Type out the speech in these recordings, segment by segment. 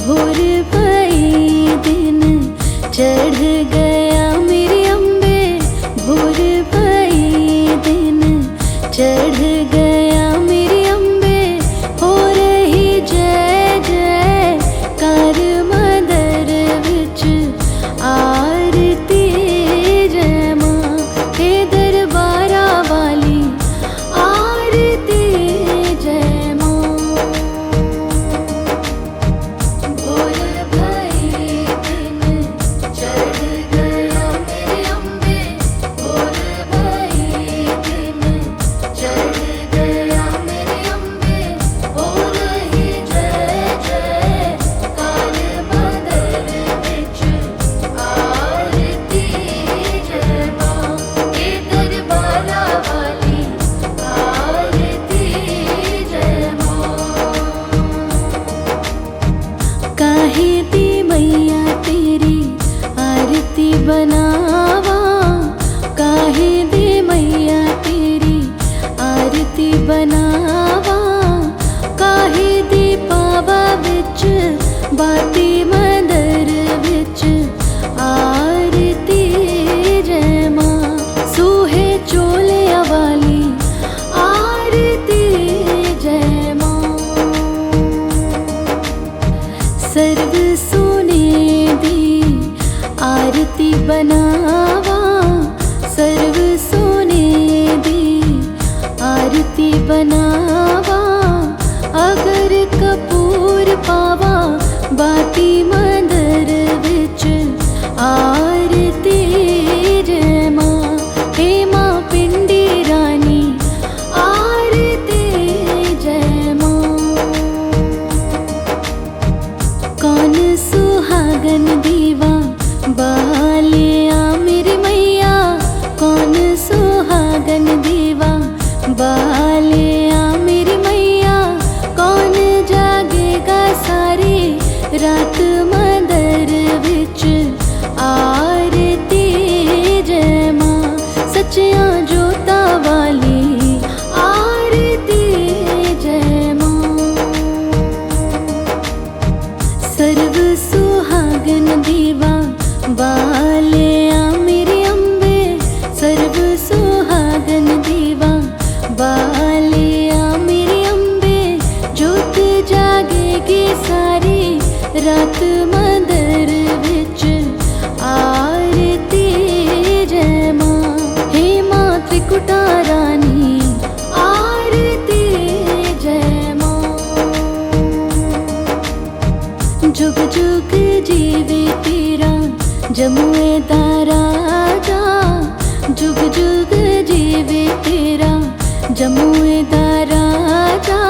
भोर भई दिन चढ़ गया मेरे अम्बे, भोर भई दिन चढ़ गया मेरे अम्बे। हो रही जय जय कार मंदर विच आरती, जय मां हे दरबारा वाली आरती, जय मां। भोर भई दिन चढ़ गया मेरे अम्बे, भोर भई दिन चढ़ गया मेरे अम्बे। हो रही जय जय कार मंदर विच आरती, जय मां हे दरबारा वाली आरती, जय मां। काहे दी मैया तेरी आरती बनावा, काहे दी मैया तेरी आरती बनावा। काहे दी पावा विच बाती मंदर विच आरती, जय मां सूहे चोलिया वाली आरती, जय मां। सर्व सोने दी आरती बनावा, सर्व सोने दी आरती बनावा। अगर कपूर पावा बाती मंदर विच आरती, जय मां हे मां पिंडी रानी आरती, जय मां। कौन सुहागन दीवा बालिया मेरी मैया, कौन सुहागन दीवा बालिया मेरी मैया। कौन जागेगा सारी रात मंदर विच आरती, जय मां सच्चियां जोता वाली आरती, जय मां। सर्व सुहागन दीवा बालिया मेरे अम्बे, सर्व सुहागन दीवा बालिया मेरे अम्बे। जोत जागेगी सारी रात मंदर विच आरती, जय मां हे मां त्रिकुटा रानी आरती, जय मां। जुग जुग जीवे तेरा जमुए दा राजा, जुग जुग जीवे तेरा जमुए दा राजा।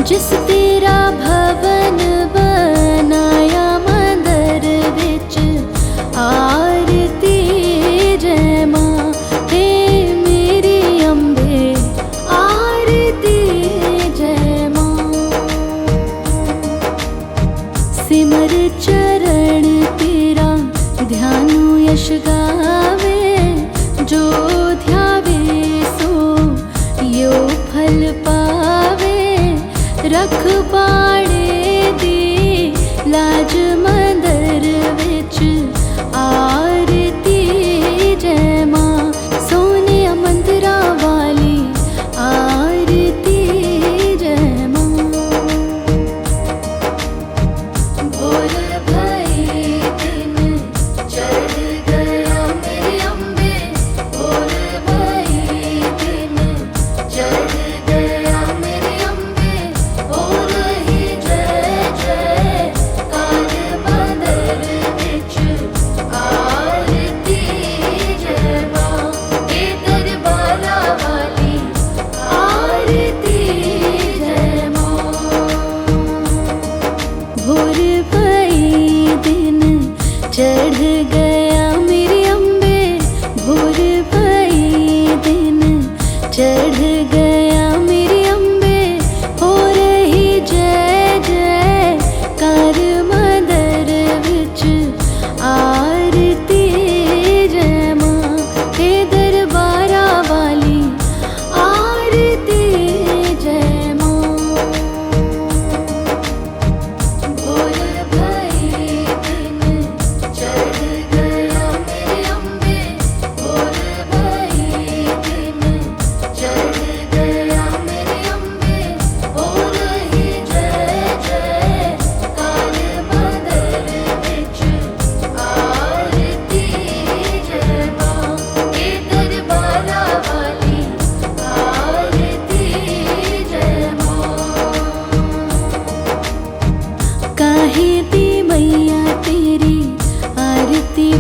जिस तेरा भवन बनाया मंदर विच आरती, जय मां हे मेरी अम्बे आरती, जय मां। सिमर चरण तेरा ध्यानु यश गावे, जो ध्यावे सो यो फल पावे। रख बाड़े दी लाज मंदर विच आरती, जय मां सोने मंदिरा वाली आरती, जय मां। भोर भई दिन चढ़ गया मेरे अम्बे, भोर भई दिन चढ़ गया मेरे अम्बे। हो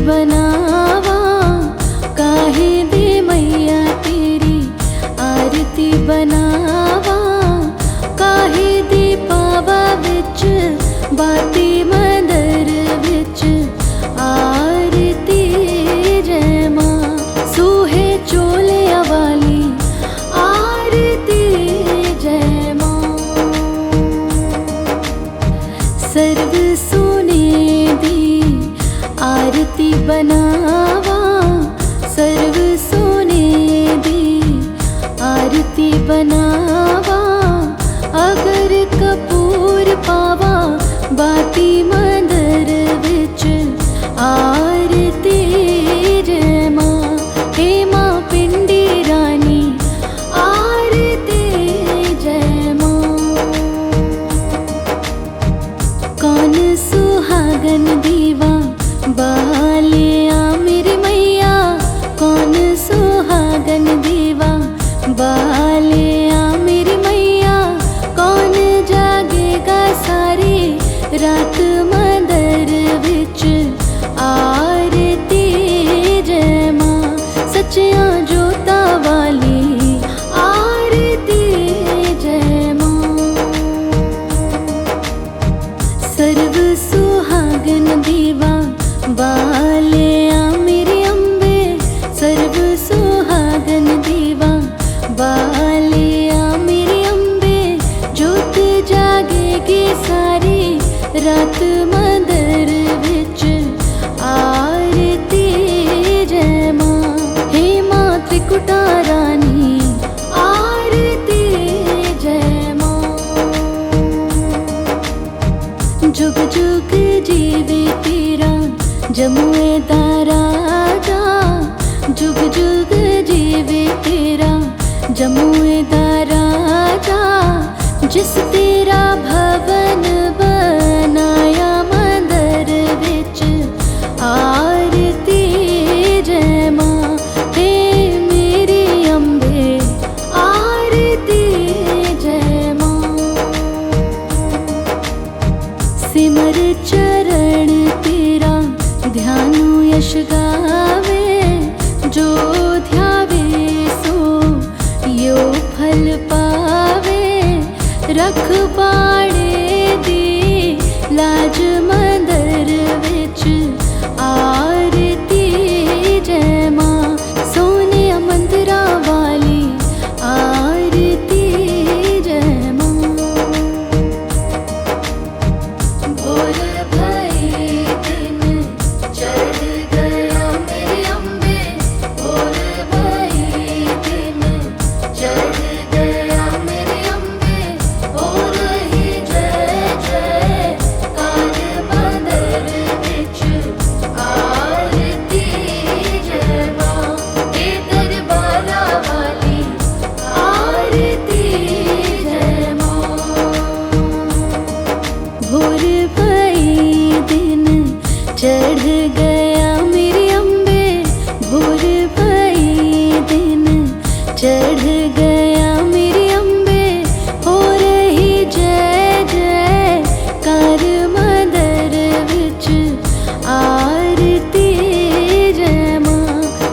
बनावा, काहे दे मैया तेरी आरती बनावा, काहे दे पावा विच बाती मंदर विच आरती जय मां। सूहे चोलिया वाली आरती जय मां। सर्व सोने दी आरती बनावा, सर्व सोने दी आरती बनावा, अगर कपूर पावा बाती मंदर विच आरती जय मां। हे मां पिंडी रानी आरती जय मां। कौन सुहागन दीवा बालिया मेरी मैया, कौन सुहागन दीवा बालिया मेरी मैया, कौन जागेगा सारी रात मंदर विच आरती जय मां। सच्चियां जोता वाली आरती जय मां। सर्व सुहागन दीवा बालिया मेरी अम्बे, सर्व सुहागन दीवा बालिया मेरी अम्बे, जोत जागेगी सारी रात मंदर विच आरती जय मां। हे मां त्रिकुटा रानी आरती जय मां। जुग जुग जीवे तेरा जमुए दा राजा, जुग जुग जीवे तेरा जमुए दा राजा, जिस तेरा भवन बनाया मंदर विच आरती जय मां। हे मेरी अम्बे आरती जय मां। सिमर चरण तेरा ध्यानु यश गावे, जो ध्यावे सो यो फल पावे। रखवाड़े दी लाज मंदर विच आरती जय मां। सोने मंदिरा वाली आरती जय मां। भोर भई दिन चढ़ गया मेरी अम्बे, भोर भई दिन चढ़ गया मेरी अम्बे, हो रही जय जय कार मंदर विच आरती जय मां। हे दरबारा वाली आरती जय मां। भोर भई दिन चढ़ गया मेरी अम्बे, भोर भई दिन चढ़ गया मेरी अम्बे, हो रही जय जय कार मंदर विच आरती जय मां।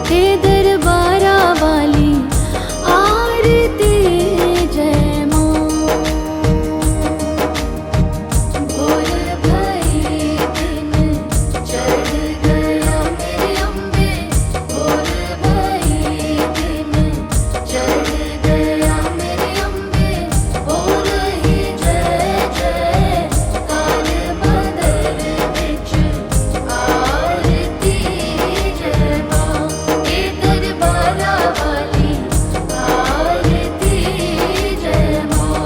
हे दरबारा वाली आरती जय मां। भोर भई दिन चढ़ गया मेरी अम्बे, भोर भई दिन चढ़ गया मेरी अम्बे, हो रही जय जय कार मंदर विच आरती जय मां। हे दरबारा वाली आरती जय मां।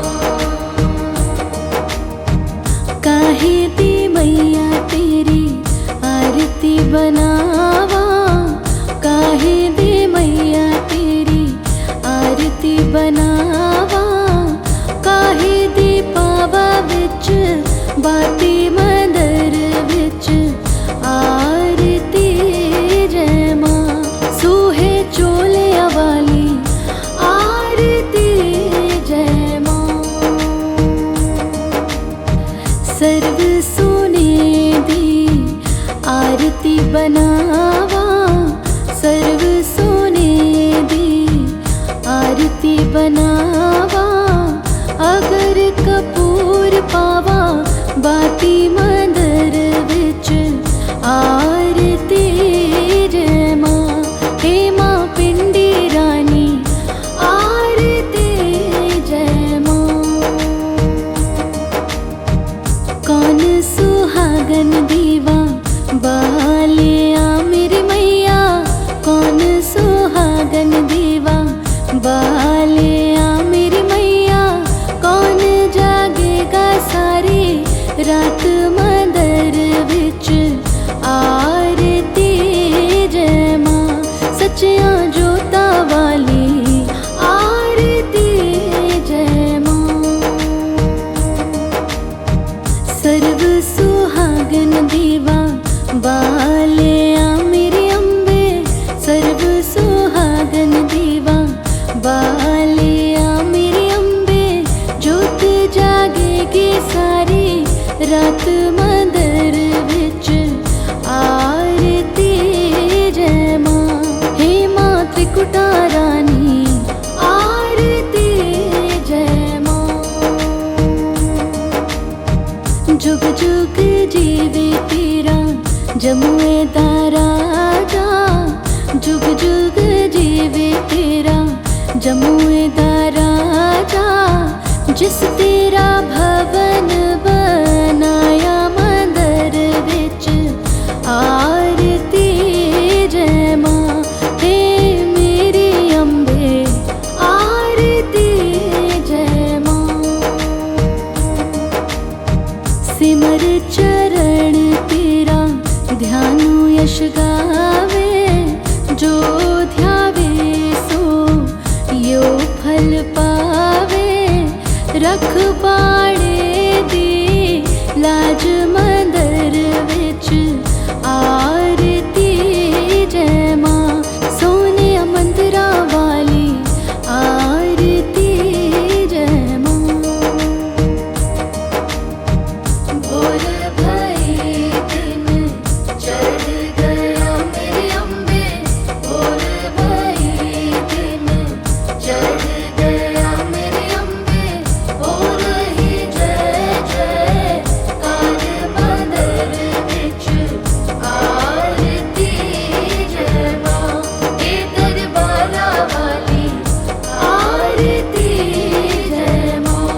काहे दी मैया तेरी आरती बनावा, काहे दे मैया तेरी आरती बनावा, काहे दे पावा विच बाती मंदर विच आरती जय मां। सूहे चोलिया वाली आरती जय मां। सर्व सोने दी आरती बना बनावा, अगर कपूर पावा बाती मंदर विच आरती जय मां। हे मां पिंडी रानी आरती जय मां। कौन सुहागन दीवा बालिया मेरी मैया, कौन सुहागन दीवा बालिया मेरी मैया। कौन जागेगा सारी रात मंदर विच आरती जय मां। सच्चियां जोता वाली आरती जय मां। सर्व सुहागन दीवा बालिया मेरी अम्बे, सर्व सुहागन दीवा बालिया मेरी अम्बे। जोत जागेगी सारी रात मंदर विच आरती जय मां। हे मां त्रिकुटा रानी आरती जय मां। जुग जुग जीवे तेरा जमुए दा राजा, जुग जुग जीवे तेरा जमुए दा राजा। जिस तेरा भवन बनाया मंदर विच आरती जय मां। हे मेरी अम्बे आरती जय मां। सिमर चरण तेरा ध्यानु यश गावे, जो ध्यावे सो यो फल पावे। रखवाड़े दी लाज मंदर विच आरती जय मां। सोने मंदिरा वाली आरती जय मां। भोर भई दिन चढ़ गया मेरी अम्बे, भोर भई दिन चढ़ गया मेरी अम्बे। हो रही जय जय कार मंदर विच आरती जय मां। हे दरबारा वाली आरती जय मां।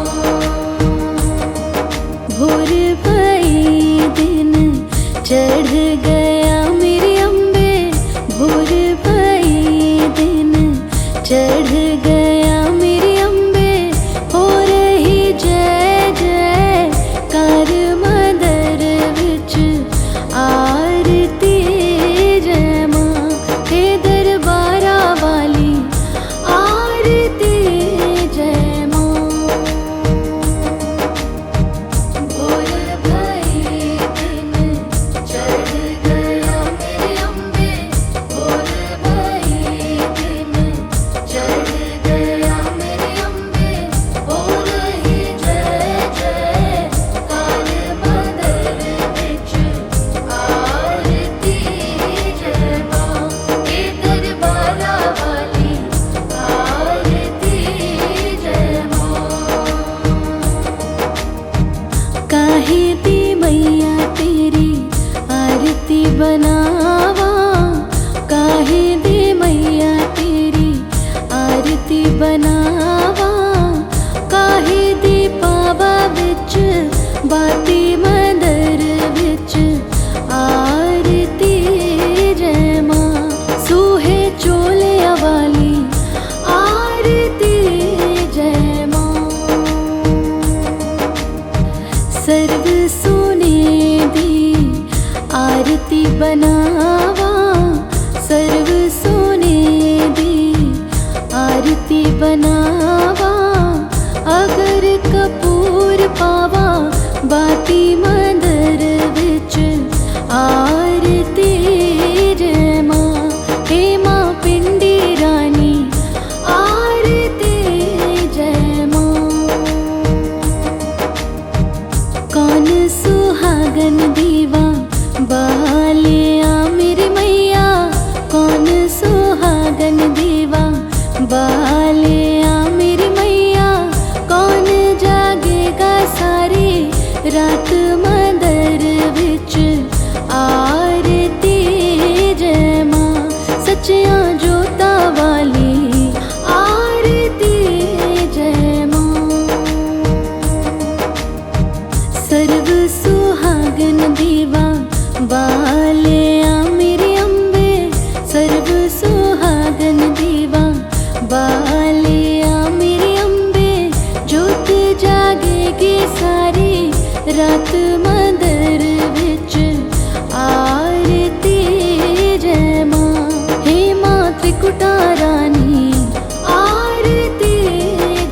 भोर भई दिन चढ़ गया मेरी अम्बे, भोर भई दिन चढ़ गया मेरी अम्बे। हो रही जय जय कार मंदर विच आरती जय मां। हे दरबारा वाली आरती जय मां। भोर भई दिन चढ़ गया मेरी अम्बे, भोर भई दिन चढ़ गया मेरी अम्बे। हो रही जय जय कार मंदर विच आरती जय मां। हे दरबारा वाली आरती जय मां। काहे दी मैया तेरी आरती बनावा, काहे दी मैया तेरी आरती बनावा। काहे दी पावा विच बाती मंदर विच आरती जय मां। सूहे चोले वाली आरती जय मां। सर्व सोने दी आरती बनावा, सर्व सोने दी आरती बनावा। अगर कपूर पावा बाती मंदर विच आरती जय मां। हे मां पिंडी रानी आरती जय मां। कौन सुहागन दीवा बालिया मेरी मैया, कौन सुहागन दीवा बालिया मेरी रात मंदर विच आरती जय मां सच्चियां जोता वाली आरती जय मां। सर्व सुहागन दीवा बालिया मेरे अम्बे सर्व सुहागन दीवा बालिया मेरे अम्बे जोत जागेगी सारी रात मंदर विच आरती जय मां। हे मां त्रिकुटा रानी आरती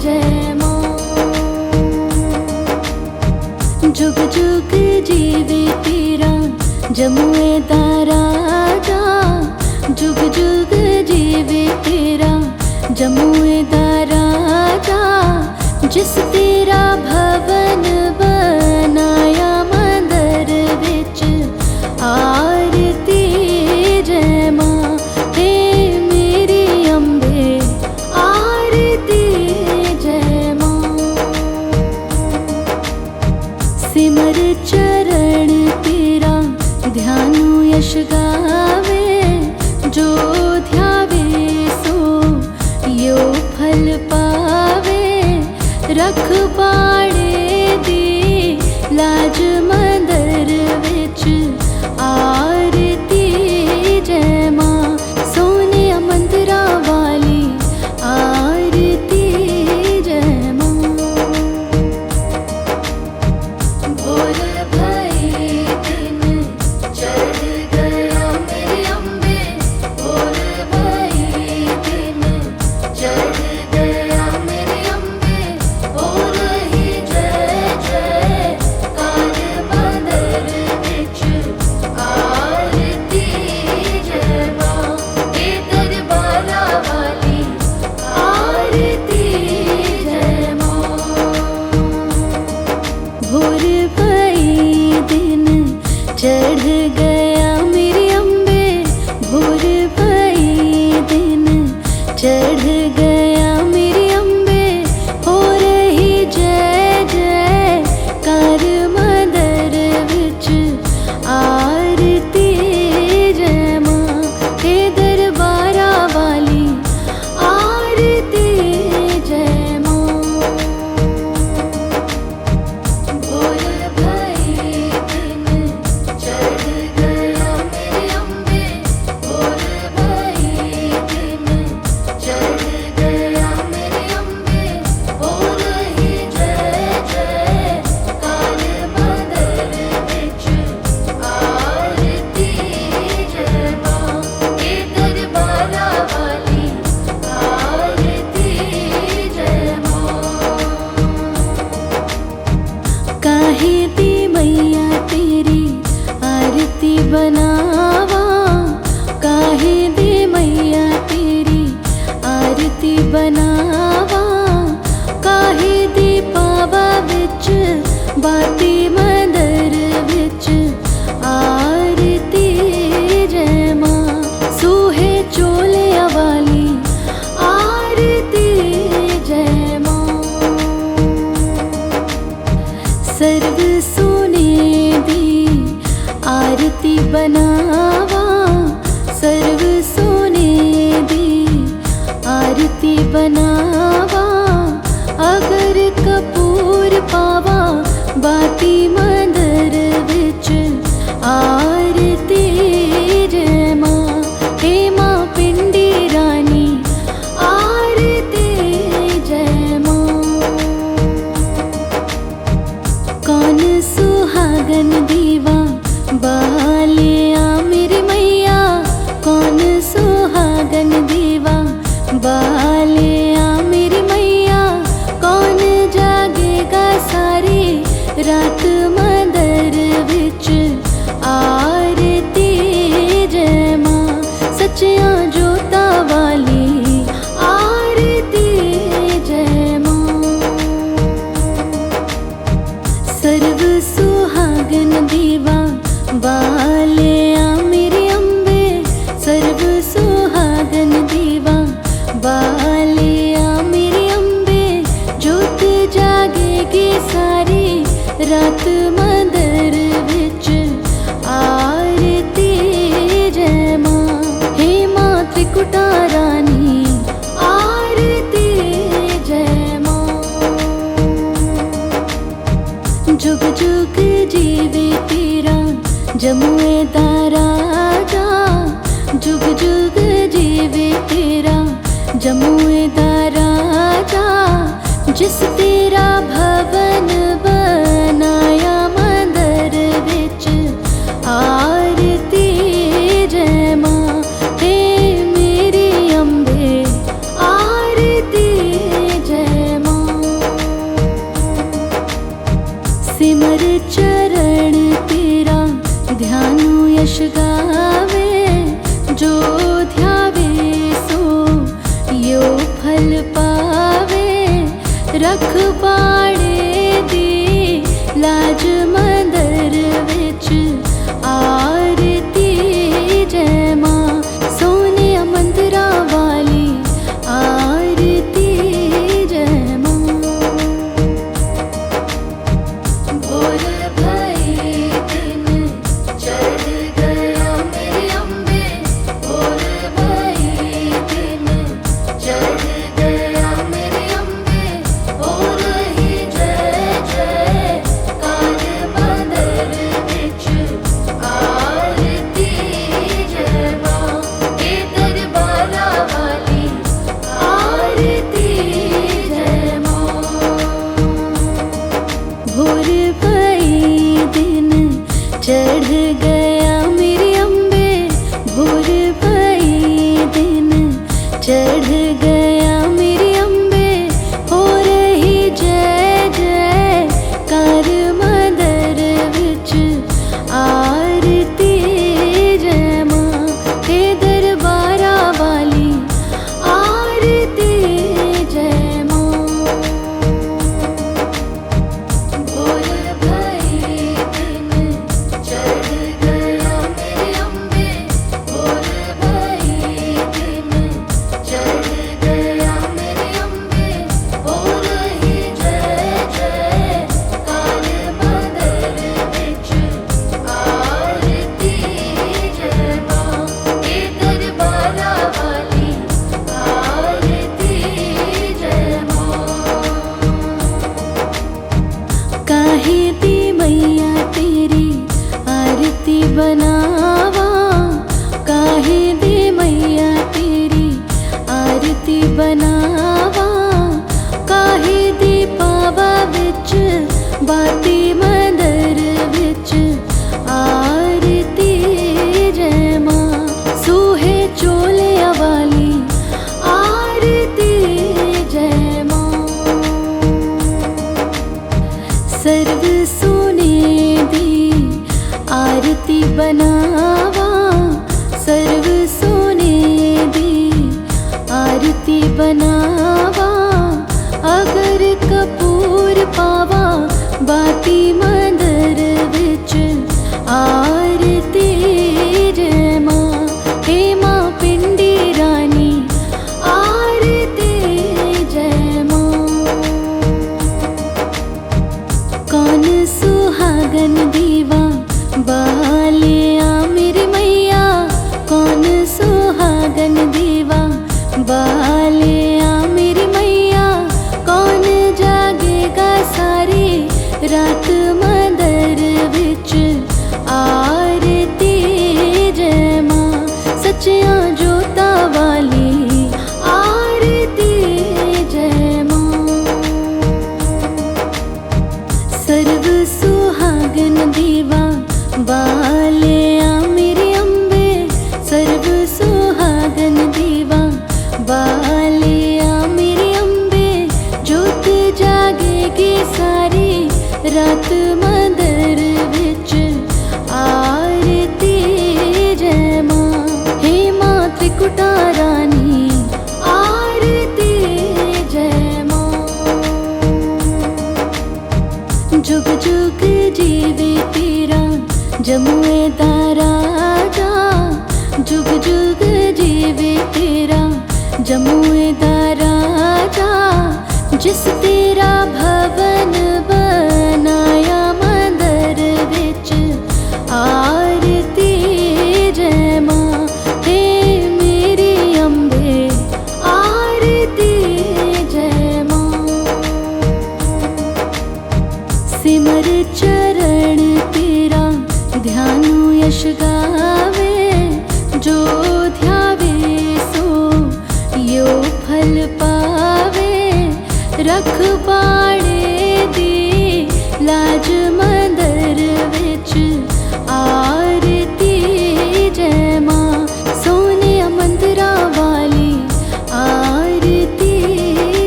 जय मां। जुग जुग जीवे तेरा जमुए दा राजा जुग जुग जीवे तेरा जमुए दा राजा जिस तेरा भवन बनाया मंदर विच आरती जय मां। हे मेरी अम्बे आरती जय मां। सिमर चरण तेरा ध्यानु यश गावे जो ध्यावे सो यो फल पावे। रख पाड़े दी लाज मंदर विच आरती जय मां। सोने मंदिरा वाली आरती जय मां। भोर भई दिन चढ़ गया मेरे अम्बे भोर भई दिन चढ़ गया मेरे अम्बे हो रही जय जय कार मंदर विच आरती जय मां। हे दरबारा वाली आरती जय मां। भोर भई दिन चढ़ गया मेरे अम्बे भोर भई दिन चढ़ गया मेरे अम्बे हो रही जय जय कार मंदर विच आरती जय मां। हे दरबारा वाली आरती जय मां। भोर भई दिन चढ़ गया मेरे अम्बे भोर भई दिन चढ़ गया मेरे अम्बे हो रही जय जय कार मंदर विच आरती जय मां। हे दरबारा वाली आरती जय मां। काहे दी मैया तेरी आरती बनावा काहे दी मैया तेरी आरती बनावा। काहे दी पावा विच बाती मंदर विच आरती जय मां। सूहे चोलिया वाली आरती जय मां। सर्व सोने दी आरती बनावा सर्व सोने दी आरती बनावा। अगर कपूर पावा बाती मंदर विच आरती जय मां। हे मां पिंडी रानी आरती जय मां। कौन सुहागन दीवा बालिया मेरे मैया कौन सुहागन दीवा बालिया मेरे मैया। कौन जागेगा सारी रात मंदर विच आरती जय मां। सच्चियां जोता वाली आरती जय मां। सर्व सुहागन दीवा बालिया मेरे अम्बे सर्व सुहागन दीवा बालिया मेरे अम्बे जोत जागेगी सारी रात मंदिर विच आरती जय मां। हे मां त्रिकुटा रानी आरती जय मां। जुग जुग जीवे तेरा जमुए दा राजा, जुग जुग जीवे तेरा जमुए दा राजा। जिस तेरा भवन बनाया मंदिर विच आरती जय मां। हे मेरी अम्बे आरती जय मां। सिमर चरण तेरा ध्यानु यश गावे, जो ध्यावे सो यो फल पावे। रखवाड़े दी लाज मंदिर विच आरती जय मां। सोने मंदिरा वाली आरती जय मां। भोर भई दिन चढ़ गया मेरी अम्बे, भोर भई दिन चढ़ गया मेरी अम्बे। हो रही जय जय कार मंदिर विच आरती जय मां। हे दरबारा वाली आरती जय मां। भोर भई दिन चढ़ गया मेरी अम्बे, भोर भई दिन चढ़ गया मेरी अम्बे। हो रही जय जय कार मंदिर विच आरती जय मां। हे दरबारा वाली आरती जय मां। भोर भई दिन चढ़ गया मेरी अम्बे, भोर भई दिन चढ़ गया मेरी अम्बे। हो रही जय जय कार मंदिर विच आरती जय मां। हे दरबारा वाली आरती जय मां। काहे दी मैया तेरी आरती बनावा, काहे दी मैया तेरी आरती बनावा। काहे दी पावा विच बाती मंदिर विच आरती जय मां। सूहे चोले वाली आरती जय मां। सर्व सोने दी आरती बनावा, सर्व सोने दी आरती बनावा। अगर कपूर पावा बाती मंदिर विच आरती जय मां। हे मां पिंडी रानी आरती जय मां। कौन सुहागन दीवा बालिया मेरी मैया, कौन सुहागन दीवा बालिया मेरी मैया। कौन जागेगा सारी रात मंदिर विच आरती जय मां। सच्चियां जोता वाली आरती जय मां। सर्व सुहागन दीवा बालिया मेरी अम्बे, सर्व सुहागन दीवा बालिया मेरी अम्बे। जोत जागेगी सारी रात मंदिर विच आरती जय मां। हे मां त्रिकुटा रानी आरती जय मां। जुग जुग जीवे तेरा जमुए दा राजा, जुग जुग जीवे तेरा जमुए दा राजा। जिस तेरा भवन बनाया सिमर चरण तेरा ध्यानु यश गावे, जो ध्यावे सो यो फल पावे। रखवाड़े दी लाज मंदर विच आरती जय मां, सोने मंदिरा वाली आरती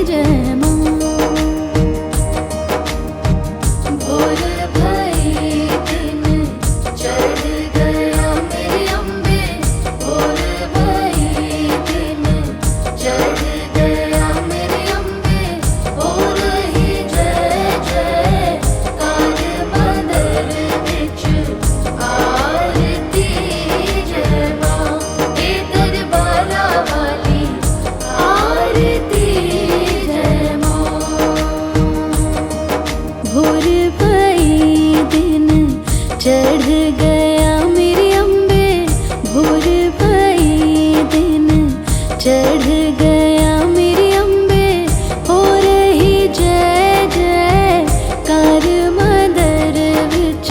जय मां। भोर भई दिन चढ़ गया मेरे अम्बे, भोर भई दिन चढ़ गया मेरे अम्बे। हो रही जय जय कार मंदिर विच आरती जय मां, हे दरबारा वाली आरती जय मां। भोर भई दिन चढ़ गया मेरे अम्बे, भोर भई दिन चढ़ गया मेरे अम्बे। हो रही जय जय कार मंदिर विच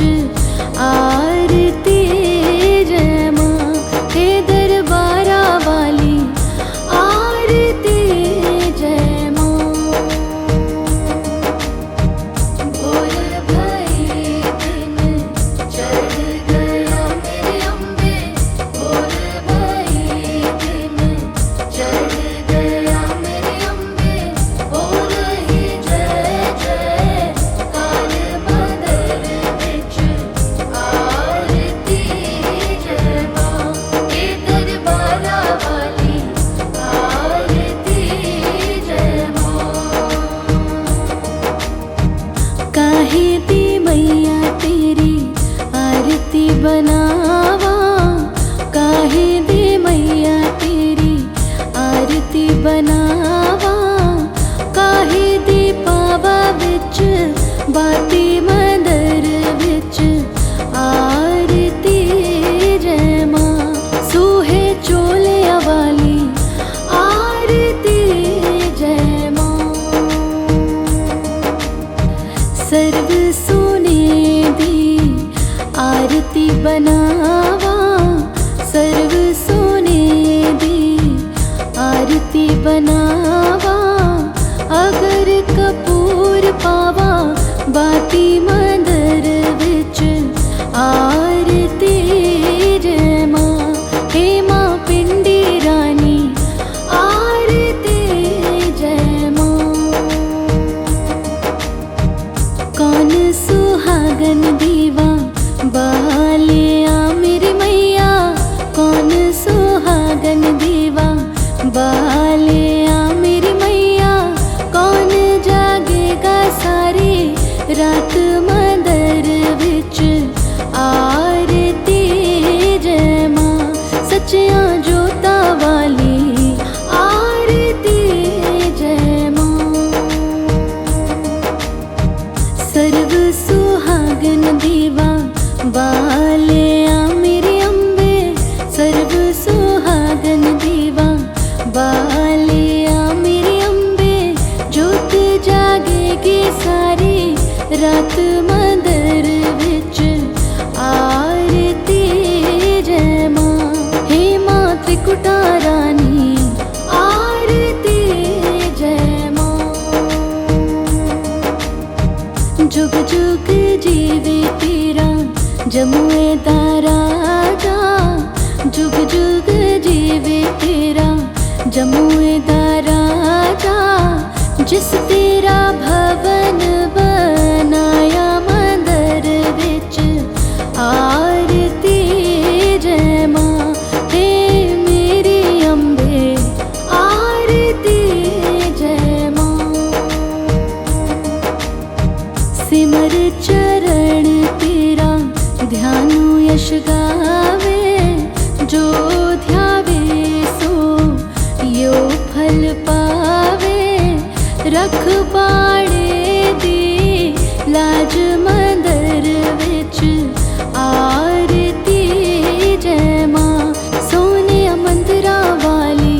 आरती जय मां, हे दरबारा वाली आरती जय मां। भोर भई दिन चढ़ गया मेरे अम्बे, भोर भई दिन चढ़ गया मेरे अम्बे। हो रही जय जय कार मंदिर विच आरती जय मां, हे दरबारा वाली आरती जय मां। काहे दी मैया तेरी आरती बनावा, काहे दी मैया तेरी आरती बनावा। काहे दी पावा विच बाती मंदिर विच आरती जय मां, सूहे चोलिया वाली आरती जय मां। सर्व सोने दी आरती बनावा, सर्व सोने दी आरती बनावा। अगर कपूर पावा बाती मंदिर विच आरती जय मां, हे मां पिंडी रानी आरती जय मां। कौन सुहागन दीवा बालिया मेरी मैया, कौन सुहागन दीवा बालिया मेरी मैया। कौन जागेगा सारी रात मंदिर विच आरती जय मां, सच्चियां जोता वाली आरती जय मां। सर्व सुहागन दीवा बालिया मेरे अम्बे, सर्व सुहागन दीवा बालिया मेरे अम्बे। जोत जागेगी सारी रात मंदिर विच आरती जय मां, हे मां त्रिकुटा रानी आरती जय मां। जुग जुग जीवे तेरा जमुए दा राजा, जुग जुग जीवे तेरा जमुए दा राजा। जिस तेरा भवन बनाया मंदिर विच आरती जय मां, हे मेरी अम्बे आरती जय मां। सिमर चरण तेरा ध्यानु यश गावे, जो ध्यावे सो यो फल पावे। रखवाड़े दी लाज मंदिर विच आरती जय मां, सोने मंदिरा वाली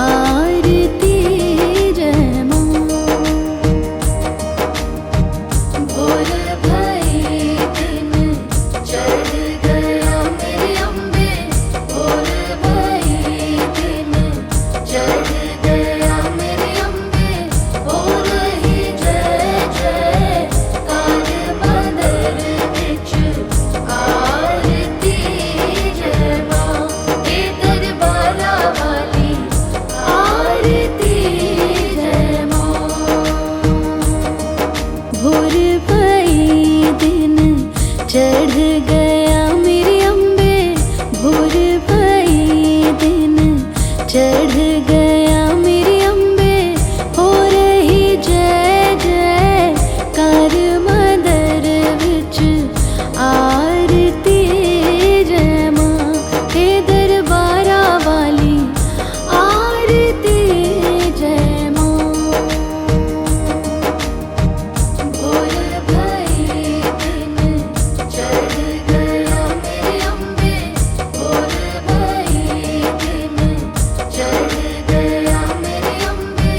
आरती जय मां। भोर भई चढ़ गया मेरी अम्बे भोर भई दिन, चढ़ गया मेरी अम्बे हो रही जय जय कार मंदर विच आरती जय मां हे दरबारा वाली आरती जय मां। भोर भई दिन चढ़ गया मेरे अम्बे भोर भई दिन चढ़ गया मेरे अम्बे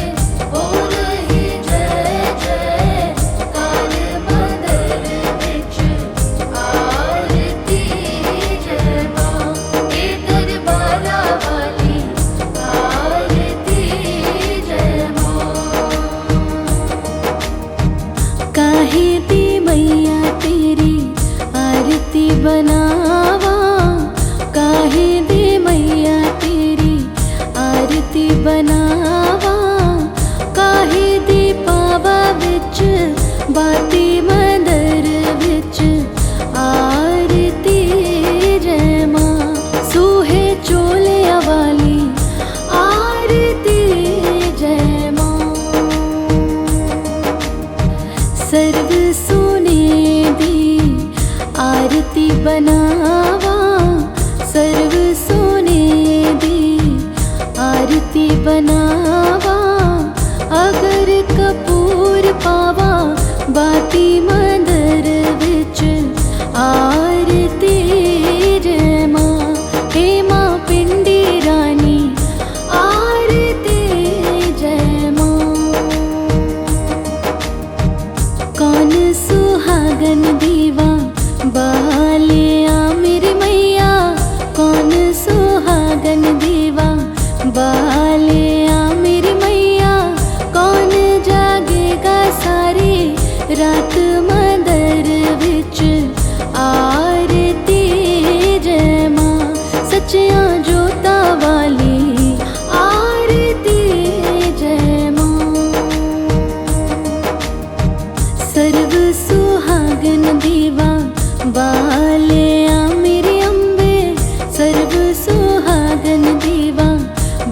हो रही जय जय कार मंदर विच आरती जय मां हे दरबारा वाली आरती जय मां। काहे दी मैया तेरी आरती बनावा, काहे दी मैया तेरी आरती बनावा, काहे दी पावा विच बाती मंदर विच आरती जय मां। सूहे चोलिया वाली आरती जय मां। सर्व सोने दी आरती बनावा, सर्व सोने दी आरती बनावा, अगर कपूर पावा बाती मंदर विच आरती जय मां। हे मां पिंडी रानी आरती जय मां। कौन सुहागन दीवा बालिया मेरी मैया, कौन सुहागन दीवा बालिया मेरी मैया, कौन जागेगा सारी रात मंदर विच आरती जय मां। सच्चियां जोता वाली आरती जय मां। सर्व सुहागन दीवा बालिया मेरी अम्बे, सर्व सुहागन दीवा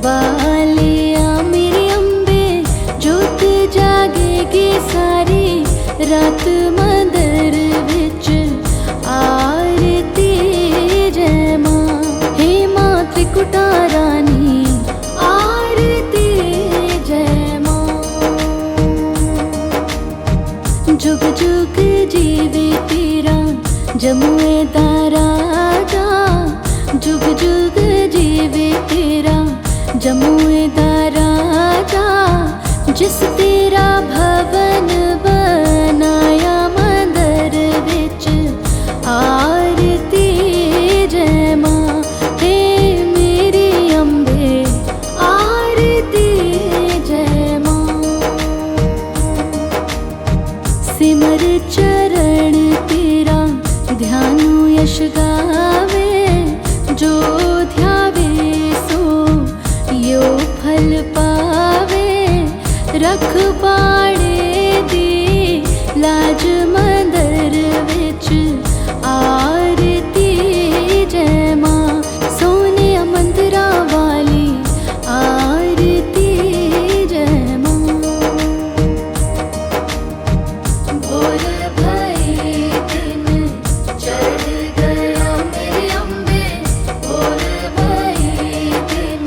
बालिया मेरी अम्बे, जोत जागेगी सारी रात मंदर विच आरती जय मां। हे मां त्रिकुटा रानी आरती जय मां। जुग जुग जीवे तेरा जमुए दा राजा, जुग जुग जीवे तेरा जमुए दा राजा, जिस तेरा भवन बनाया मंदर विच आरती जय मां। हे मेरी अम्बे आरती जय मां। सिमर चरण तेरा ध्यानु यश गावे, जो ध्यावे सो यो फल पावे। रख पाड़े दी लाज मंदर विच आरती जय मां। सोने मंदिरा वाली आरती जय मां। भोर भई दिन चढ़ गया मेरे अम्बे भोर भई दिन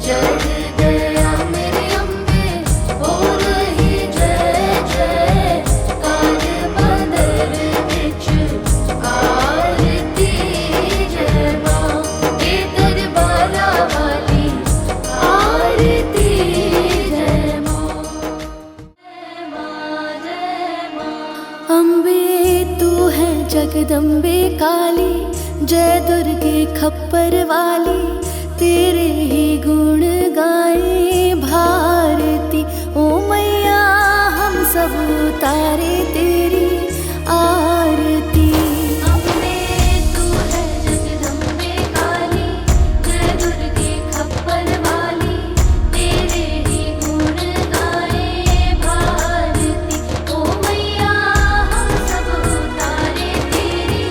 चढ़ गया मेरे अम्बे हो रही जय जय कार मंदर विच आरती जय मां। हे दरबारा वाली आरती जय मां। जय मां जय मां। अम्बे तू है जगदम्बे काली, जय दुर्गे खप्पर वाली, तेरे ही गुण गाए भारती। ओ मैया हम सब उतारे तेरी आरती। अम्बे तू है जगदम्बे काली, जय दुर्गे खप्पर वाली, तेरे ही गुण गाए भारती। ओ मैया हम सब उतारे तेरी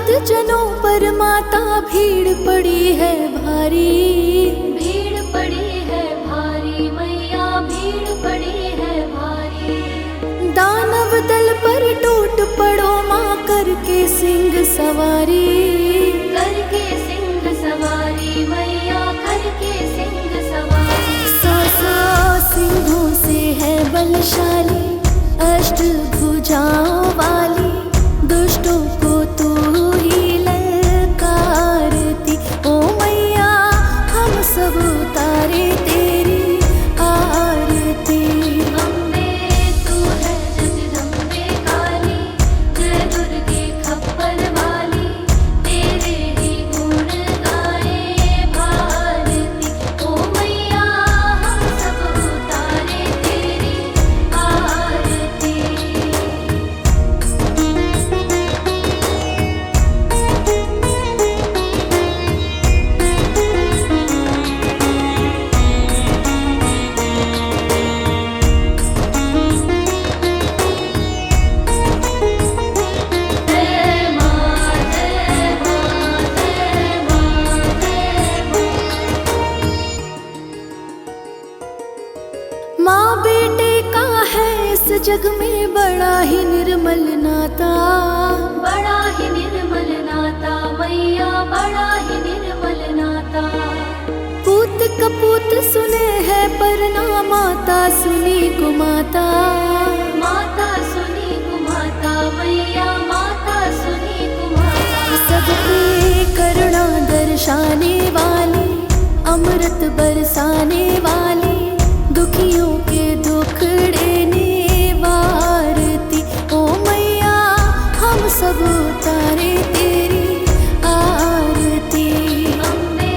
भक्त जनों पर माता भीड़ पड़ी है भारी, भीड़ पड़ी है भारी मैया, भीड़ पड़ी है भारी। दानव दल पर टूट पड़ो माँ करके सिंह सवारी, करके सिंह सवारी मैया, करके सिंह सवारी। सौ सिंहों से है बलशाली, अष्ट भुजाओं वाली, दुष्टों को तू ही ललकारती। ओ मैया हम सब उतारे तेरी आरती। अम्बे तू है जगदम्बे काली, जय दुर्गे खप्पर वाली, तेरे ही गुण गाए भारती। ओ मैया हम सब उतारे तेरी आरती। माँ बेटे का है इस जग में बड़ा ही निर्मल नाता, बड़ा ही निर्मल नाता मैया, बड़ा ही निर्मल नाता। पूत कपूत सुने है पर ना माता सुनी कुमाता, माता सुनी कुमाता मैया, माता सुनी कुमाता। सबकी करुणा दर्शाने वाली, अमृत बरसाने वाली, दुखियों के दुखड़े निवारती। ओ मैया हम सब उतारे तेरी आरती। अम्बे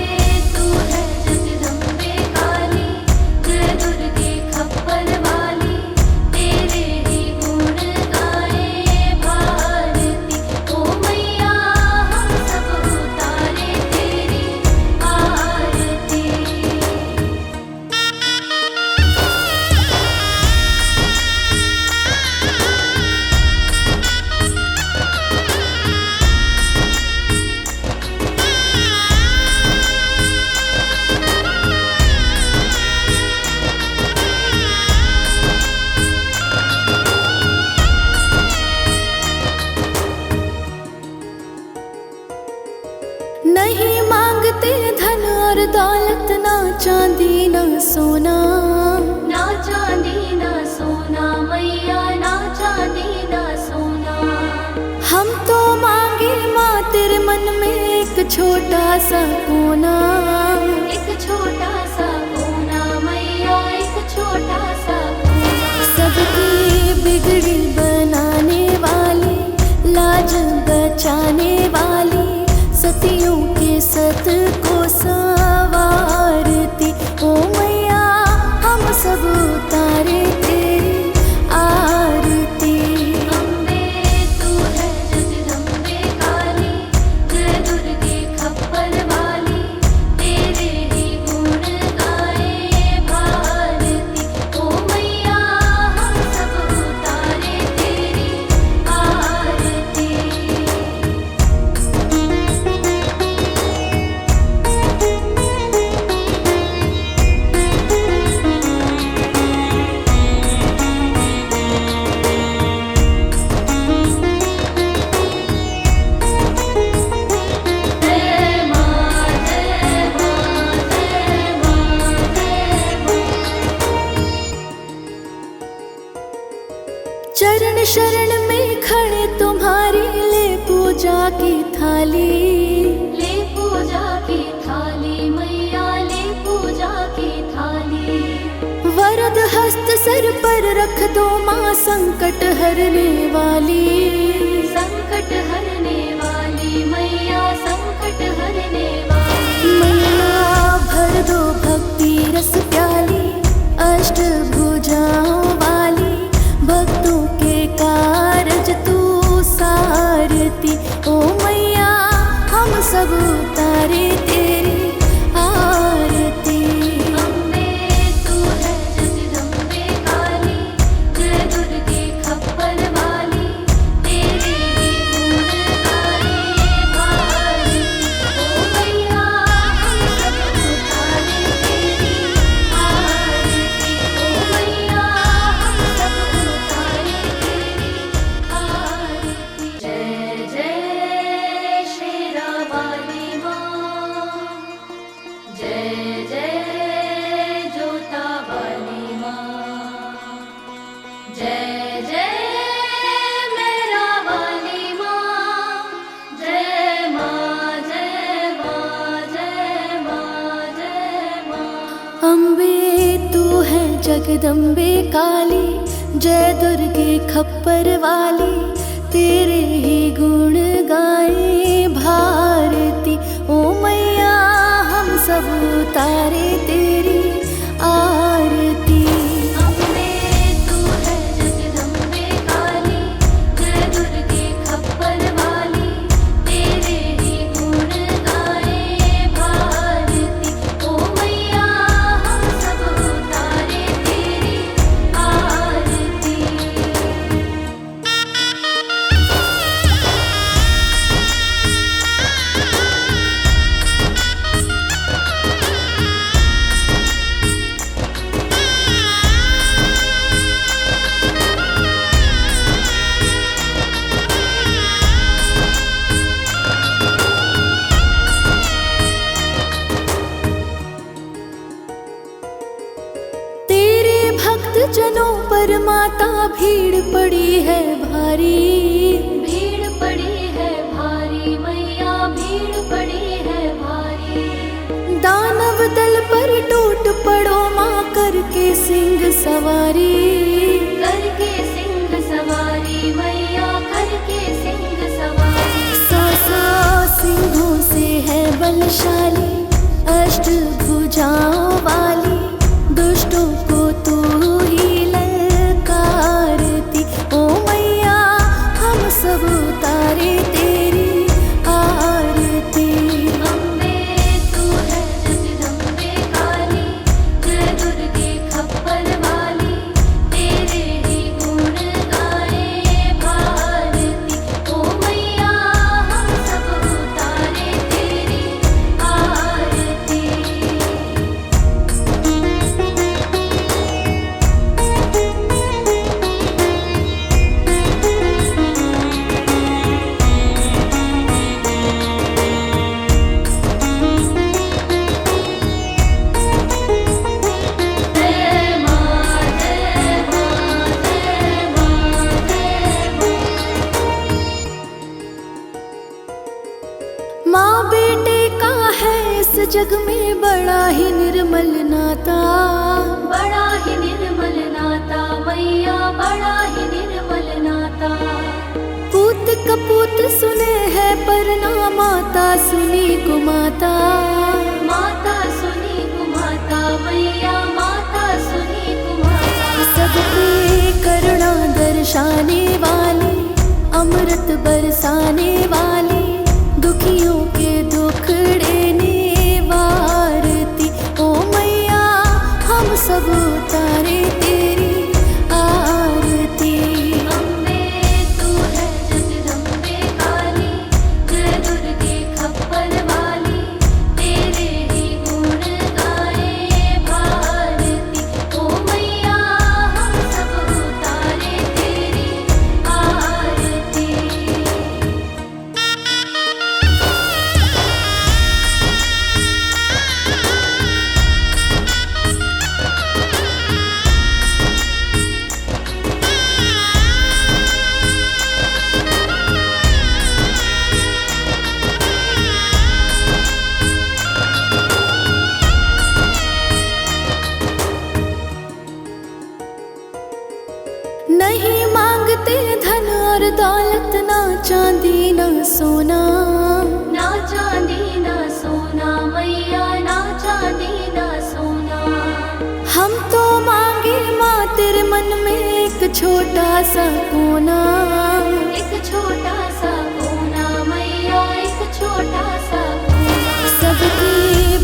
तू है जगदम्बे काली, जय दुर्गे खप्पर वाली, तेरे ही गुण गाए भारती। ओ मैया हम सब उतारे तेरी आरती। नहीं मांगते धन और दौलत, ना चांदी ना सोना, ना चांदी ना सोना मैया, ना चांदी ना सोना। हम तो मांगे माँ तेरे मन में एक छोटा सा कोना, एक छोटा सा कोना मैया, एक छोटा सा कोना। सबकी बिगड़ी बनाने वाली, लाज बचाने वाली, सतियों के सत को संवारती। ओ मैया हम सब उतारे तेरी आरती। अम्बे तू है जगदम्बे काली, जय दुर्गे खप्पर वाली, तेरे ही गुण गाए भारती। ओ मैया हम सब उतारे तेरी आरती। चरण शरण में खड़े तुम्हारी, ले पूजा की थाली, ले पूजा की थाली मैया, ले पूजा की थाली। वरद हस्त सर पर रख दो माँ, संकट हरने वाली, संकट हरने वाली मैया, संकट हरने वाली। मैया भर दो भक्ति रस प्याली, अष्ट भुजाओं वाली, भक्तों के कारज तू सारती। ओ मैया हम सब उतारे तेरी आरती। अम्बे तू है जगदम्बे काली, जय दुर्गे खप्पर वाली, तेरे जगदम्बे काली, जय दुर्गे खप्पर वाली, तेरे ही गुण गाए भारती। ओ मैया हम सब उतारे तेरी आरती। अम्बे तू है जगदम्बे काली, जय दुर्गे खप्पर वाली, तेरे ही गुण गाए भारती। ओ मैया हम सब उतारे तेरी आरती। जनों पर माता भीड़ पड़ी है भारी, भीड़ पड़ी है भारी मैया, भीड़ पड़ी है भारी। दानव दल पर टूट पड़ो माँ, करके सिंह सवारी, करके सिंह सवारी मैया, करके सिंह सवारी। सौ सिंहों से है बलशाली, अष्ट भुजाओं वाली, दुष्टों को तू ही ललकारती। ओ मैया हम सब उतारे तेरी आरती। अम्बे तू है जगदम्बे काली, जय दुर्गे खप्पर वाली, तेरे ही गुण गाए भारती। ओ मैया हम सब उतारे तेरी आरती। माँ बेटे का है इस जग में बड़ा ही निर्मल नाता, बड़ा ही निर्मल नाता मैया, बड़ा ही निर्मल नाता। पूत कपूत सुने है पर ना माता सुनी कुमाता, माता सुनी कुमाता मैया, माता सुनी कुमाता। सबके करुणा दर्शाने वाली, अमृत बरसाने वाली, दुखियों के दुखड़े निवारती। ओ मैया हम सब उतारे तेरी आरती। अम्बे तू है जगदम्बे काली, जय दुर्गे खप्पर वाली, तेरे ही गुण गाए भारती। ओ मैया हम सब उतारे तेरी आरती। नहीं मांगते धन और दौलत, ना चांदी ना सोना, ना चांदी ना सोना मैया, ना चांदी ना सोना। हम तो मांगे माँ तेरे मन में एक छोटा सा कोना, एक छोटा सा कोना मैया, एक छोटा सा कोना। सबकी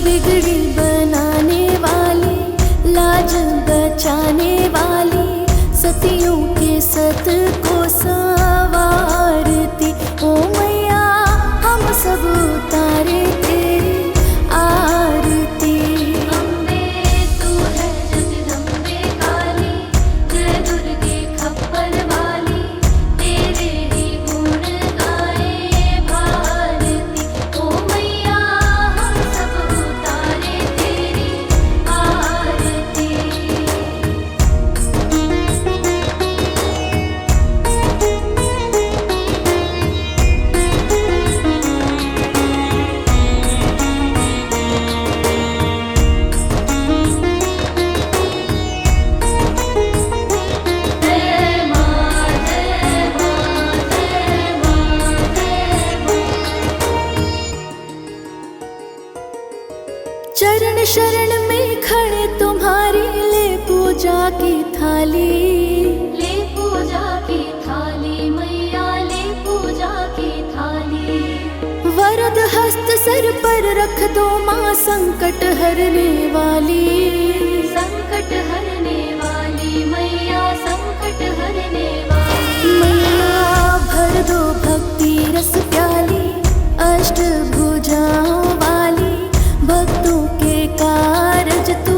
बिगड़ी बनाने वाली, लाज बचाने वाली, सतियों के सत को संवारती। ओ मैया हम सब उतारे तेरी आरती। अम्बे तू है जगदम्बे काली, जय दुर्गे खप्पर वाली, तेरे ही गुण गाए भारती। ओ मैया हम सब उतारे तेरी आरती। रख दो माँ संकट हरने वाली, संकट हरने वाली मैया, संकट हरने वाली मैया। भर दो भक्ति रस प्याली, अष्ट भुजाओं वाली, भक्तों के कारज तू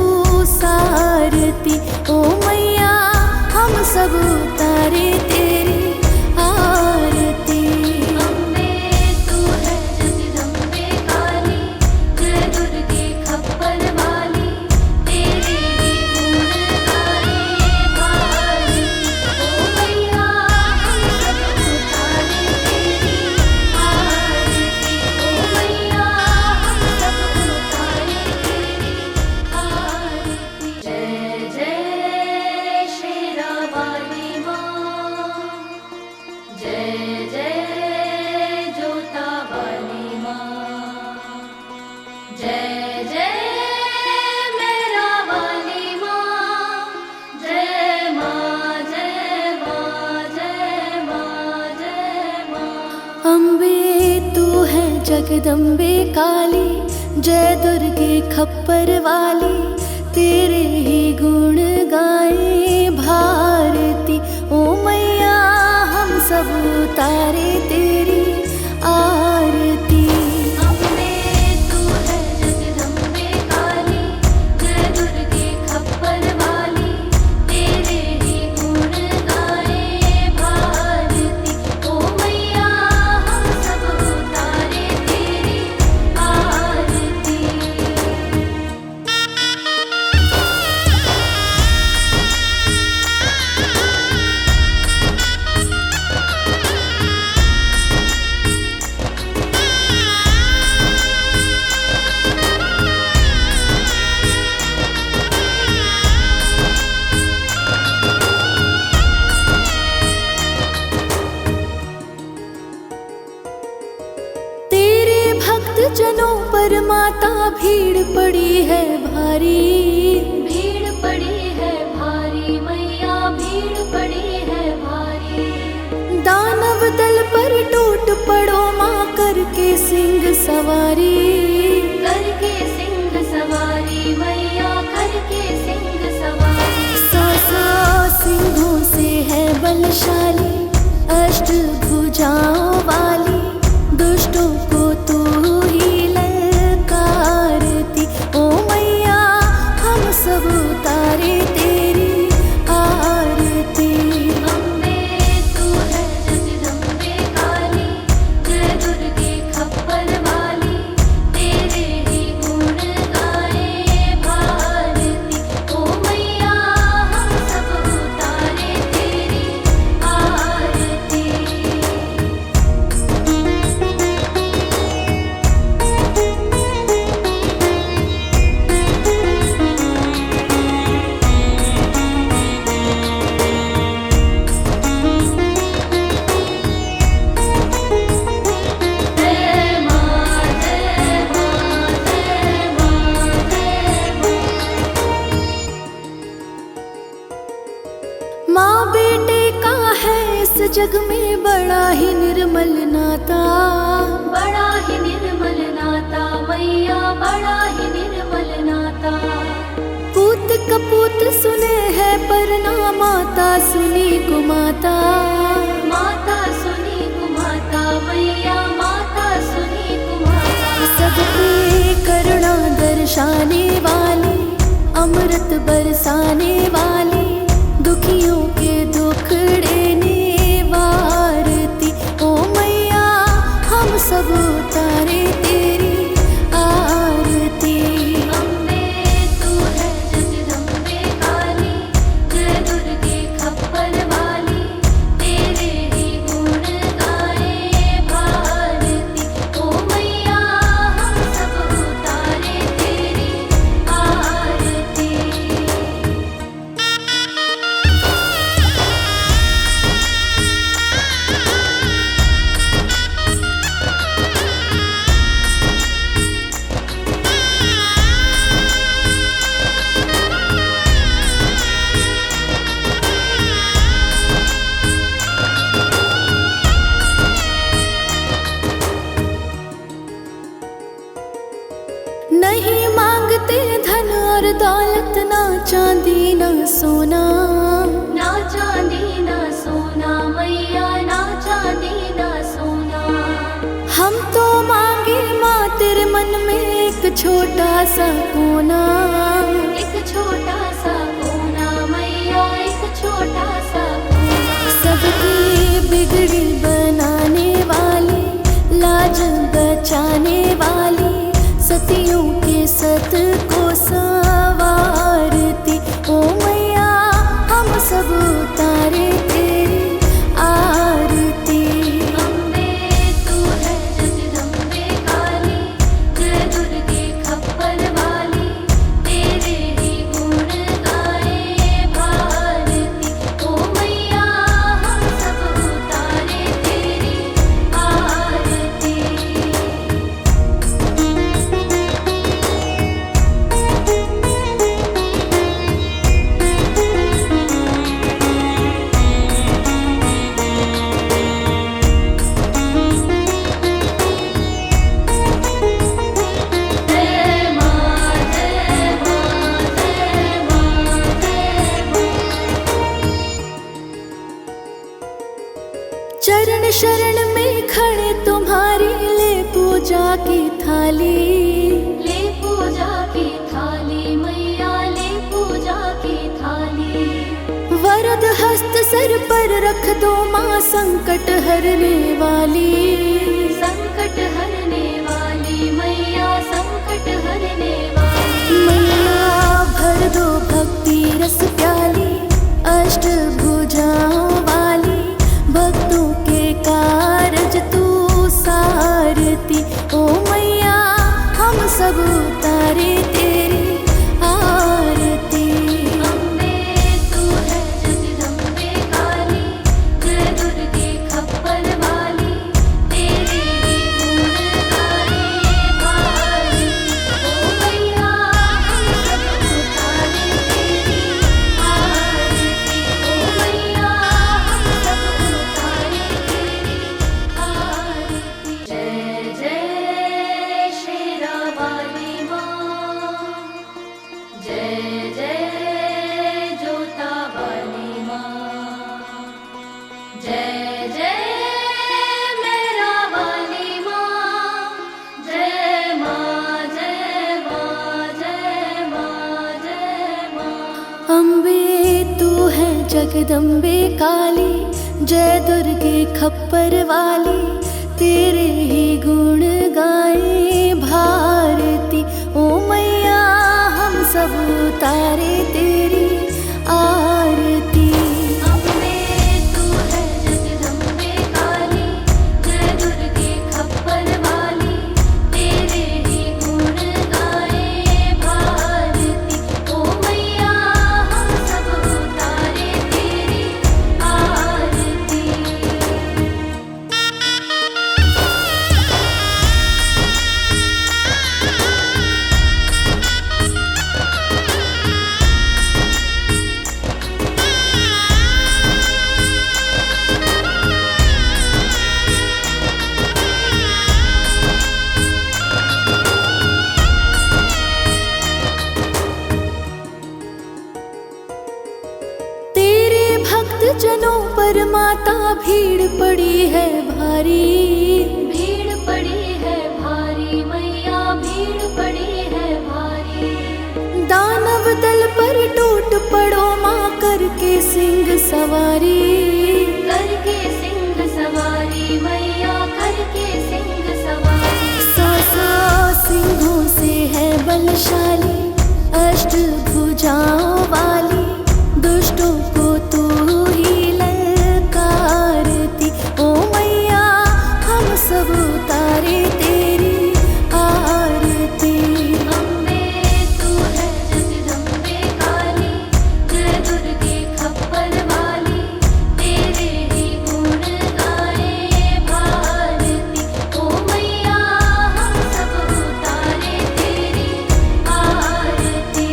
सारती। ओ मैया हम सब उतारे तेरी आरती। अम्बे तू है जगदम्बे काली, जय दुर्गे खप्पर वाली, तेरे ही गुण गाए भारती। ओ मैया हम सब उतारे तेरी आरती। ओ मैया हम सब उतारे तेरी आरती। जय जय शेरा वाली माँ, जय जय जोता वाली माँ, जय जय मेरा वाली माँ, जय माँ जय माँ जय माँ जय माँ। अम्बे तू है जगदम्बे काली, जय दुर्गे खप्पर वाली, तेरे ही गुण गाए भारती। ओ मैया हम सब उतारे तेरी आरती। अम्बे तू है जगदम्बे काली, जय दुर्गे खप्पर वाली, तेरे ही गुण गाए भारती। ओ मैया हम सब उतारे तेरी आरती। तेरे भक्त जनों पर माता भीड़ पड़ी है भारी, भीड़ पड़ी है भारी मैया, भीड़ पड़ी है भारी। दानव दल पर टूट पड़ो माँ, करके सिंह सवारी, करके सिंह सवारी मैया, करके सिंह सवारी। सौ सिंहों से है बलशाली, अष्ट भुजाओं वाली, दुष्टों को तू ही ललकारती। ओ मैया हम सब उतारे तेरी आरती। अम्बे तू है जगदम्बे काली, जय दुर्गे खप्पर वाली, तेरे ही गुण गाए भारती। ओ मैया हम सब उतारे तेरी आरती। जय माँ जय माँ जय माँ जय माँ। माँ बेटे का है इस जग में बड़ा ही निर्मल नाता, बड़ा ही निर्मल नाता मैया, बड़ा ही निर्मल नाता। पूत कपूत सुने है पर ना माता सुनी कुमाता, माता सुनी कुमाता मैया, माता सुनी कुमाता। सब पे करुणा दर्शाने वाली, अमृत बरसाने वाली, दुखियों के दुख देने वारती। ओ मैया हम सब उतारे तेरी आरती। अम्बे तू है जगदम्बे काली, जय दुर्गे खप्पर वाली, तेरे ही गुण गाए भारती। ओ मैया हम सब उतारे तेरी आरती। दौलत ना चांदी ना सोना, ना चांदी ना सोना मैया, ना चांदी ना सोना। हम तो मांगे माँ तेरे मन में एक छोटा सा कोना, एक छोटा सा कोना मैया, एक छोटा सा कोना। सबकी बिगड़ी बनाने वाली, लाज बचाने वाली, सतियों के सत को संवारती ओ मैया, हम सब उतारे तेरी आरती। अम्बे तू है जगदम्बे काली, जय दुर्गे खप्पर वाली, तेरे ही गुण गाए भारती ओ मैया, हम सब उतारे तेरी आरती। चरण शरण में खड़े तुम्हारी, ले पूजा की थाली, ले पूजा की थाली मैया, ले पूजा की थाली। वरद हस्त सर पर रख दो माँ, संकट हरने वाली, संकट हरने वाली मैया, संकट हरने वाली मैया। भर दो भक्ति रस प्याली, अष्ट भुजाओं वाली, भक्तों के कारज तू सारती ओ मैया, हम सब उतारे तेरी आरती। अम्बे तू है जगदम्बे काली, जय दुर्गे खप्पर वाली, तेरे ही गुण गाए भारती ओ मैया, हम सब उतारे तेरी आरती ओ मैया, हम सब उतारे तेरी आरती। जय जय शेरा वाली माँ, जय जय जोता वाली माँ, जय जय मेरा वाली माँ, जय माँ जय माँ जय माँ जय माँ। अम्बे तू है जगदम्बे काली, जय दुर्गे खप्पर वाली, तेरे ही गुण गाए भारती ओ मैया, हम सब उतारे तेरी आरती। अम्बे तू है जगदम्बे काली, जय दुर्गे खप्पर वाली, तेरे ही गुण गाए भारती ओ मैया, हम सब उतारे तेरी आरती। जनों पर माता भीड़ पड़ी है भारी, भीड़ पड़ी है भारी मैया, भीड़ पड़ी है भारी। दानव दल पर टूट पड़ो माँ, करके सिंह सवारी, करके सिंह सवारी मैया, करके सिंह सवारी। सौ सिंहों से है बलशाली, अष्ट भुजाओं वाली, दुष्टों को तू ही ललकारती ओ मैया, हम सब उतारे तेरी आरती। अम्बे तू है जगदम्बे काली, जय दुर्गे खप्पर वाली, तेरे ही गुण गाए भारती ओ मैया, हम सब उतारे तेरी आरती।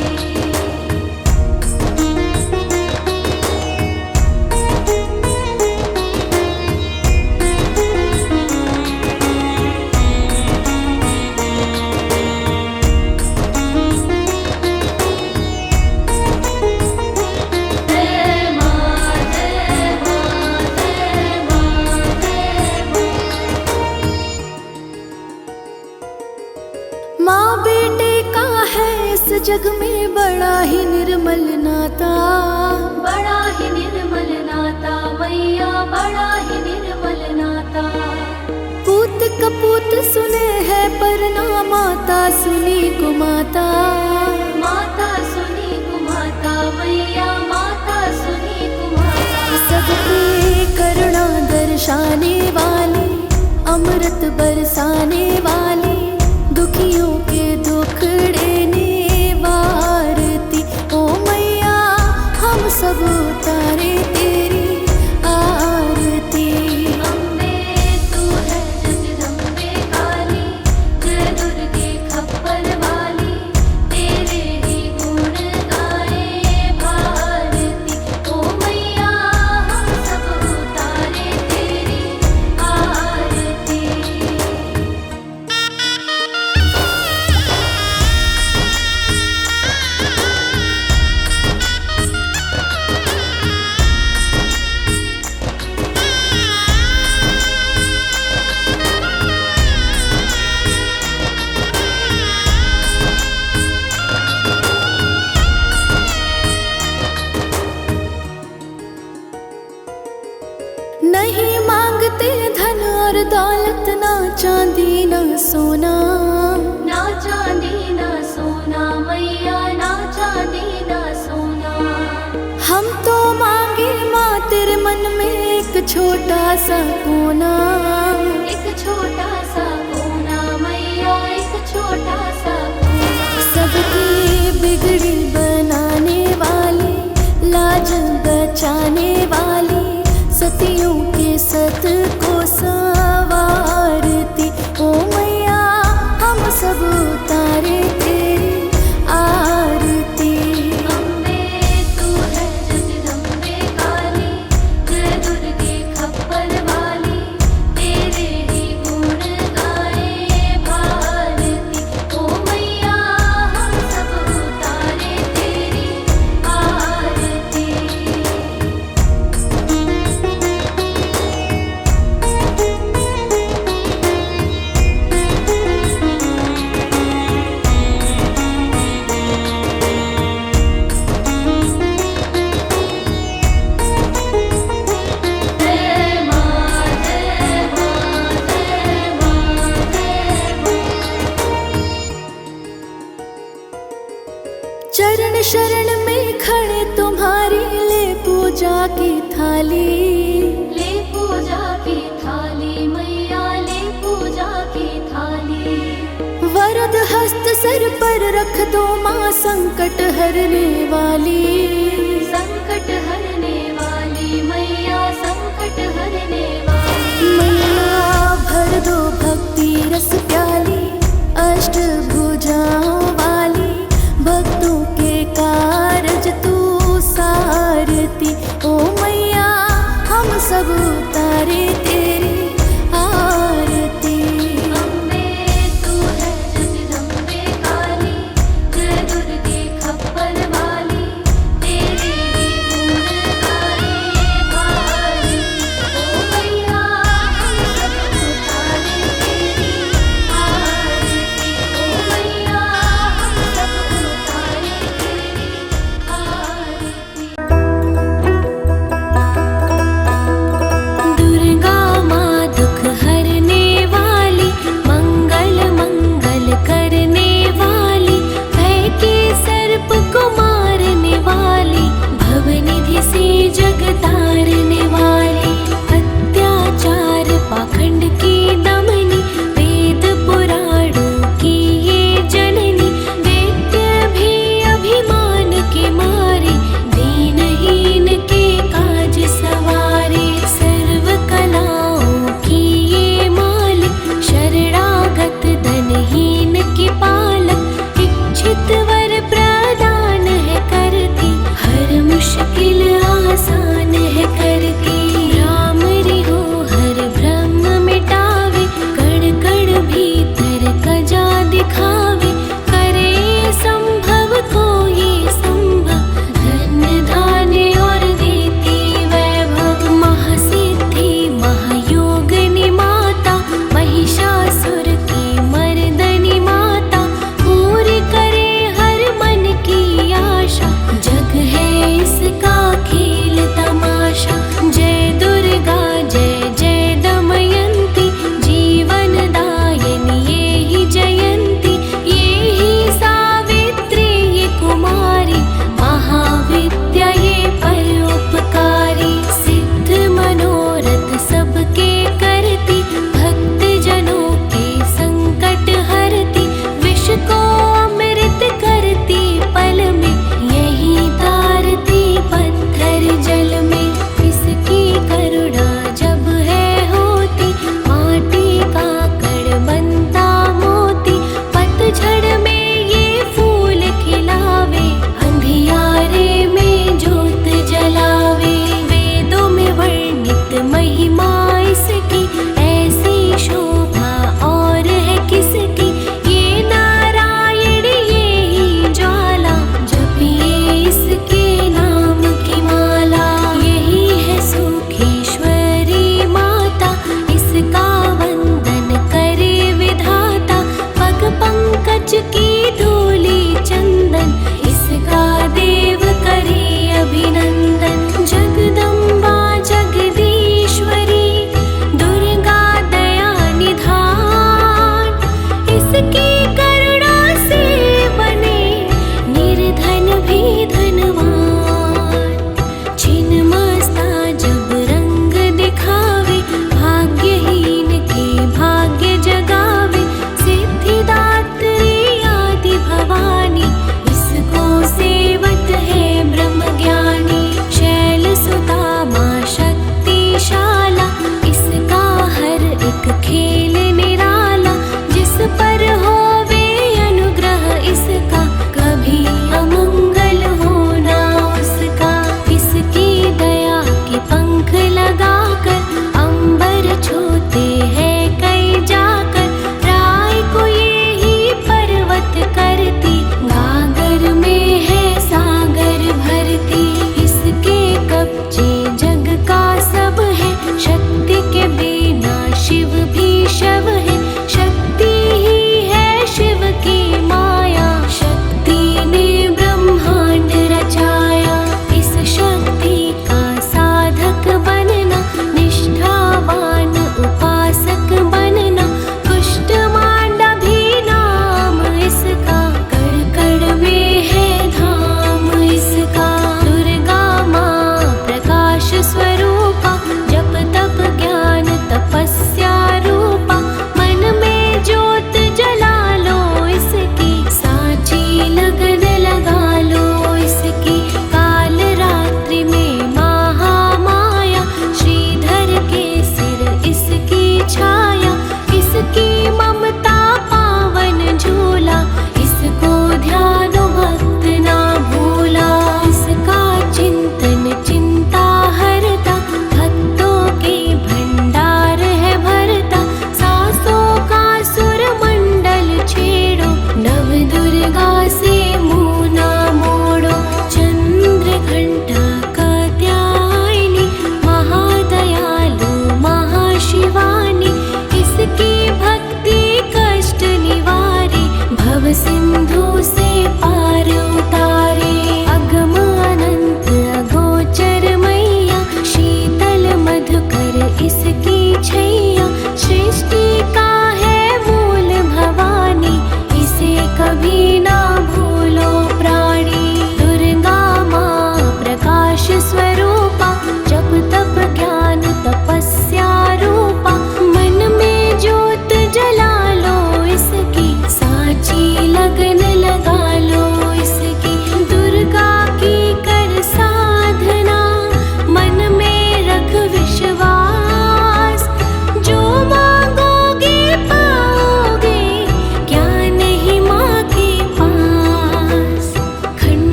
जग में बड़ा ही निर्मल नाता, बड़ा ही निर्मल नाता मैया, बड़ा ही निर्मल नाता। पूत कपूत सुने है पर ना माता सुनी कुमाता, माता सुनी कुमाता मैया, माता सुनी कुमाता। सबकी करुणा दर्शाने वाली, अमृत बरसाने वाली, दुखियों के दुखड़े वारती। ओ मैया हम सब उतारे तेरी आरती। अम्बे तू है जगदम्बे काली, जय दुर्गे खप्पर वाली, तेरे ही गुण गाए भारती। ओ मैया हम सब उतारे तेरी आरती। नहीं मांगते धन और दौलत, ना चांदी ना सोना, ना चांदी ना सोना मैया, ना चांदी ना सोना। हम तो मांगे माँ तेरे मन में एक छोटा सा कोना, एक छोटा सा कोना मैया, एक छोटा सा कोना। सबकी बिगड़ी बनाने वाली, लाज बचाने वाली, सतियों के सत को संवारती। ओ मैया हम सब उतारे तेरी आरती। अम्बे तू है जगदम्बे काली, जय दुर्गे खप्पर वाली, तेरे ही गुण गाए भारती। ओ मैया हम सब उतारे तेरी आरती। जय माँ जय माँ जय माँ जय माँ। चरण शरण में खड़े तुम्हारी, ले पूजा की थाली, ले पूजा की थाली मैया, ले पूजा की थाली। वरद हस्त सर पर रख दो माँ, संकट हरने वाली। संकट हरने वाली मैया, संकट हरने वाली। मैया भर दो भक्ति रस प्याली, अष्ट भुजाओं वाली, भक्तों के कारज तू सारती। ओ मैया हम सब उतारे तेरी आरती। अम्बे तू है जगदम्बे काली, जय दुर्गे खप्पर वाली, तेरे ही गुण गाए भारती। ओ मैया हम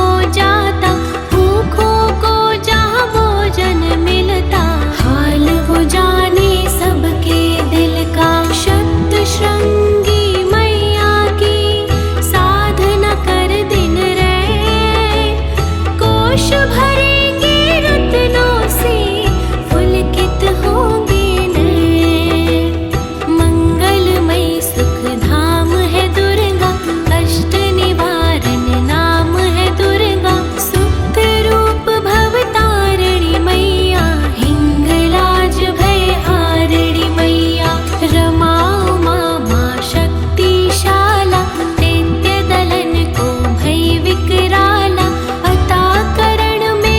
हो जाता, भूखों को जहाँ भोजन मिलता, हाल हो जाने सबके दिल का। शत श्रृंगी मैया की साधना कर दिन रहे, कोश भरेंगे रत्नों से पुलकित होंगे नए। मंगलमयी सुख धाम है दुर्गा, कष्ट निवारण नाम है दुर्गा। सुप्त रूप भवतारिणी मैया, हिंगलाज भय हारिणी मैया। रमा उमा माँ शक्तिशाला, दैत्य दलन को भय विकराला। अता करण में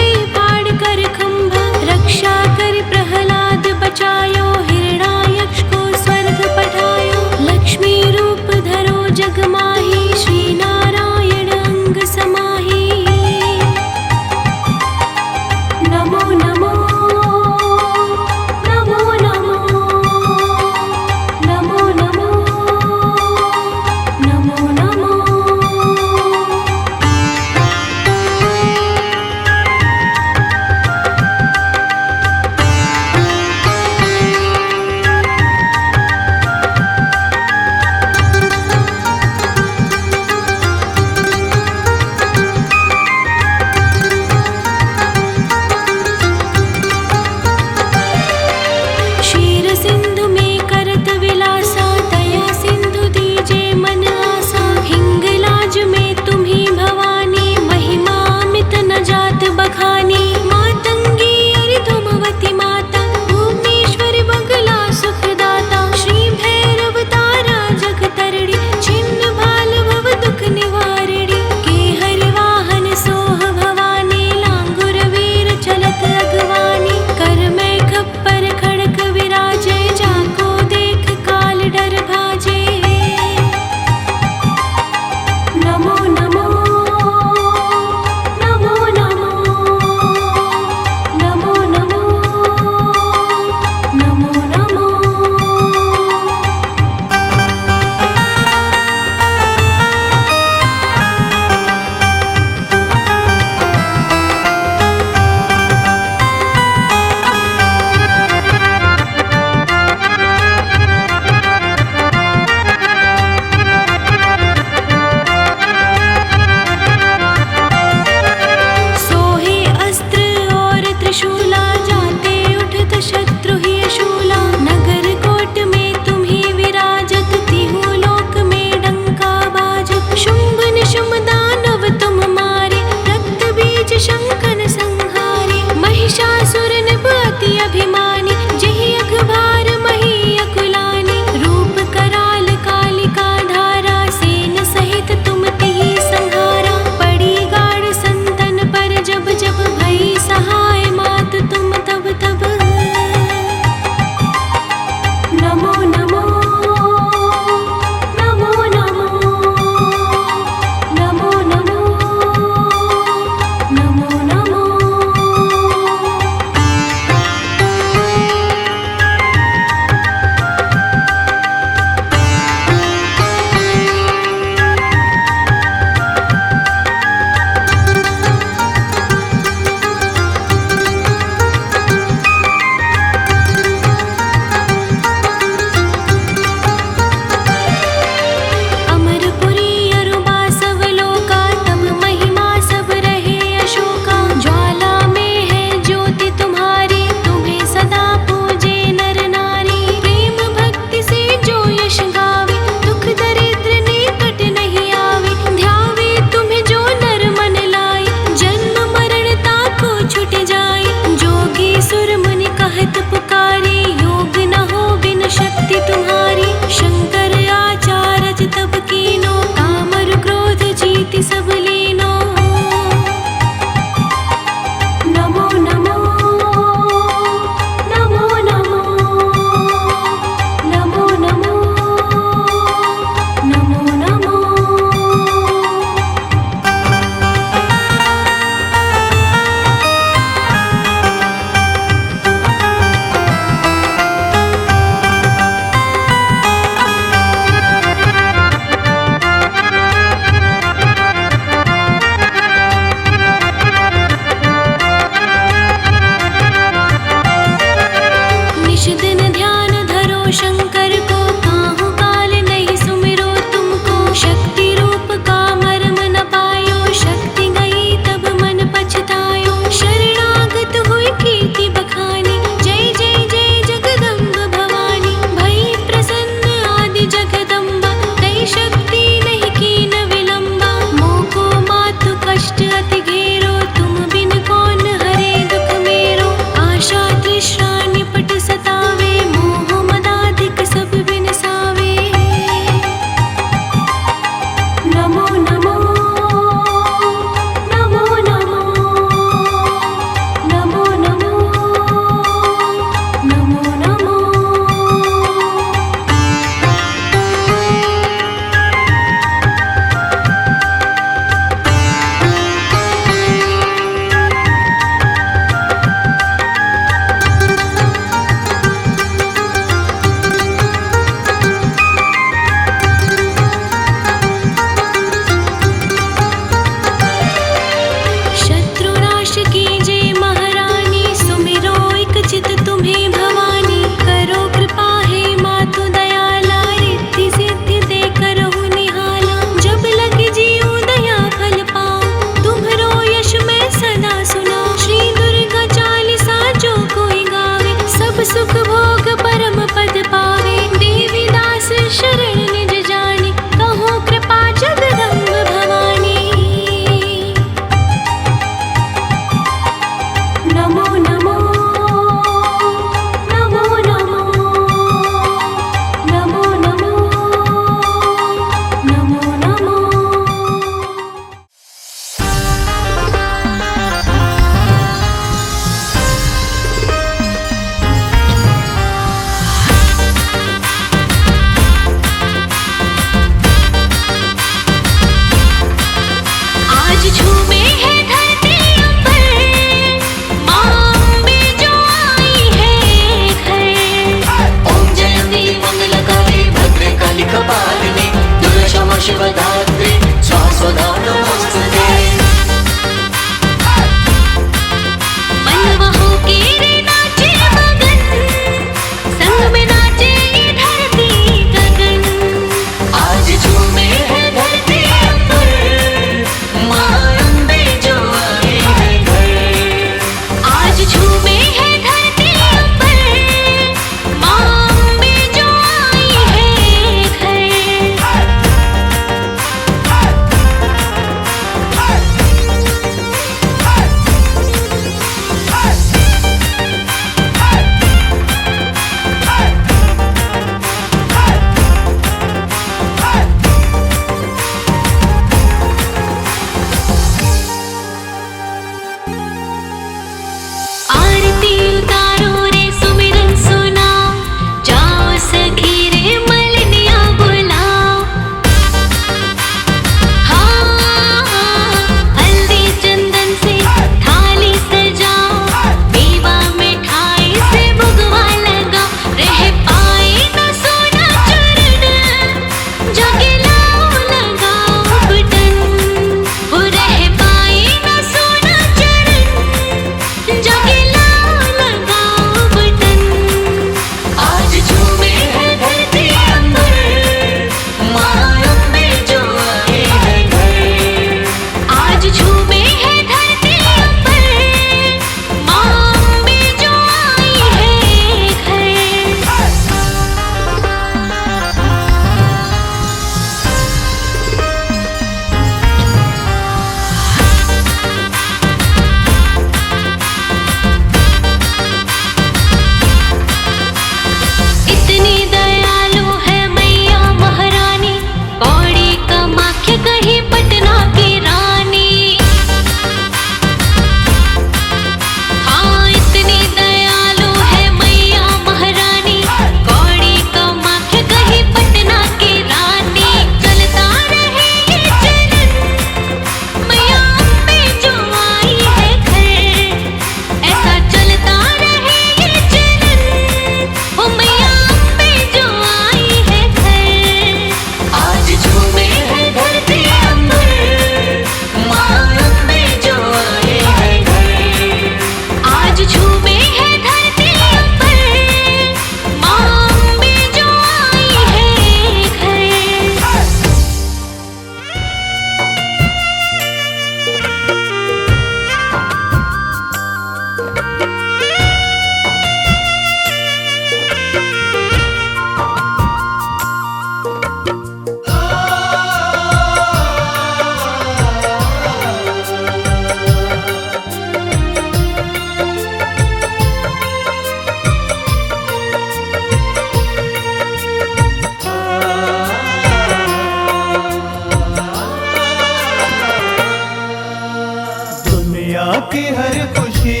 की हर खुशी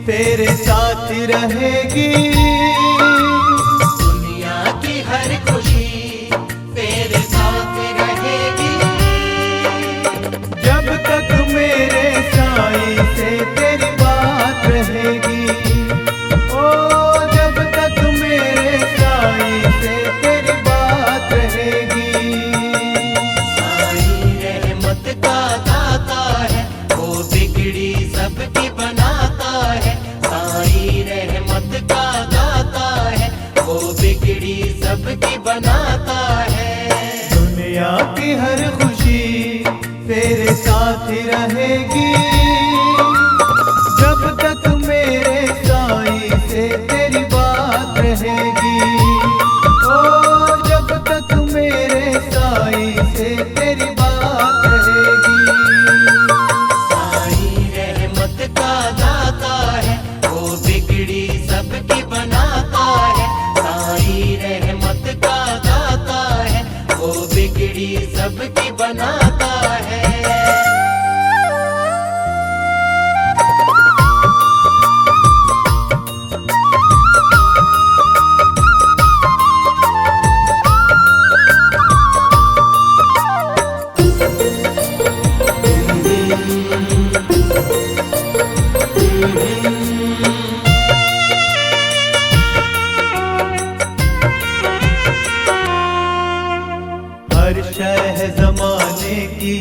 तेरे साथ रहेगी। दुनिया की हर खुशी तेरे साथ रहेगी। जब तक मेरे साईं से तेरी बात रहेगी। ओ जब तक मेरे साईं से तेरी बात रहेगी। साईं रहमत का दाता है, वो बिगड़ी सबकी बनाता है। साईं रहमत का दाता है, वो बिगड़ी सबकी बनाता है। दुनिया की हर खुशी तेरे साथ रहेगी। जब तक मेरे साईं से तेरी बात रहेगी। ओ जब तक मेरे साईं से तेरी बात रहेगी। साईं रहमत का दाता है, वो बिगड़ी सबकी बनाता है। साईं रहमत का दाता है, वो बिगड़ी सबकी बनाता है। हर शह जमाने की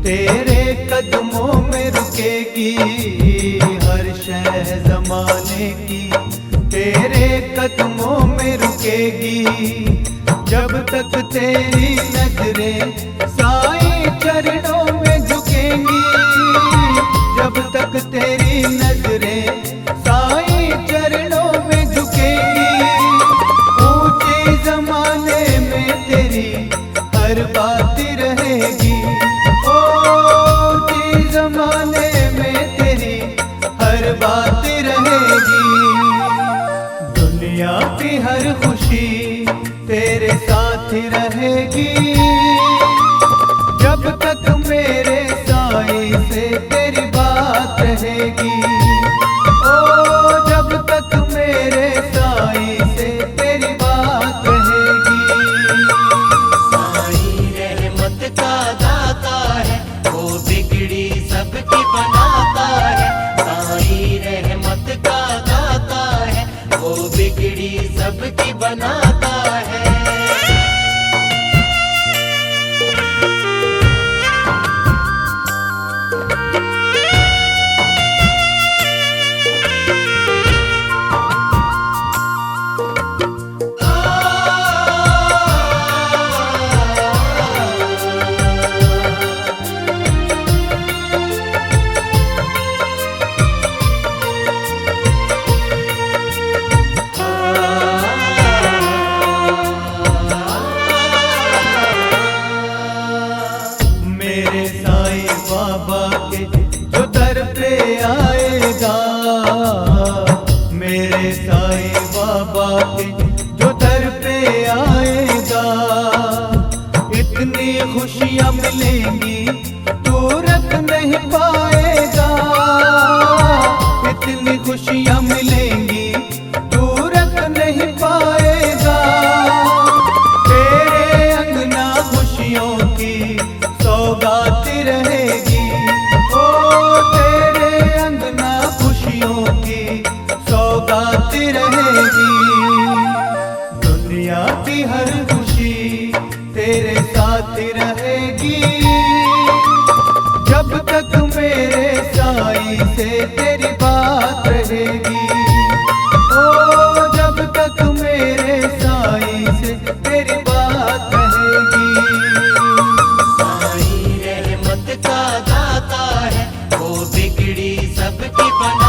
तेरे कदमों में रुकेगी। हर शह जमाने की तेरे कदमों में रुकेगी। जब तक तेरी नजरें साईं चरणों में झुकेंगी। जब तक तेरी नजरें साईं चरणों में झुकेंगी। ऊंचे जमाने में तेरी हर बात रहेगी। ओ ऊंचे जमाने में तेरी हर बात रहेगी। दुनिया की हर खुशी तेरे साथ रहेगी। जब तक मेरे साईं से तेरी बात रहेगी। ओ जब तक मेरे साईं से तेरी बात रहेगी। साईं रहमत का दाता है, वो बिगड़ी सबकी बनाता है। साईं रहमत का दाता है, वो बिगड़ी सबकी बनाता है। मेरे साईं बाबा के जो दर पे आएगा। मेरे साईं बाबा के जो दर पे आएगा। इतनी खुशियां मिलेंगी तू रख नहीं पाएगा। इतनी खुशियां मिलेंगी तू रख नहीं पाएगा। तेरे अंगना खुशियों की सौगात रहेगी। ओ तेरे अंगना खुशियों की सौगात रहेगी। दुनिया की हर खुशी तेरे साथ रहेगी। जब तक मेरे साईं से तेरी बात रहेगी। ओ जब तक मेरे साईं से तेरी बात रहेगी। साईं रहमत का दाता है, वो बिगड़ी सबकी बना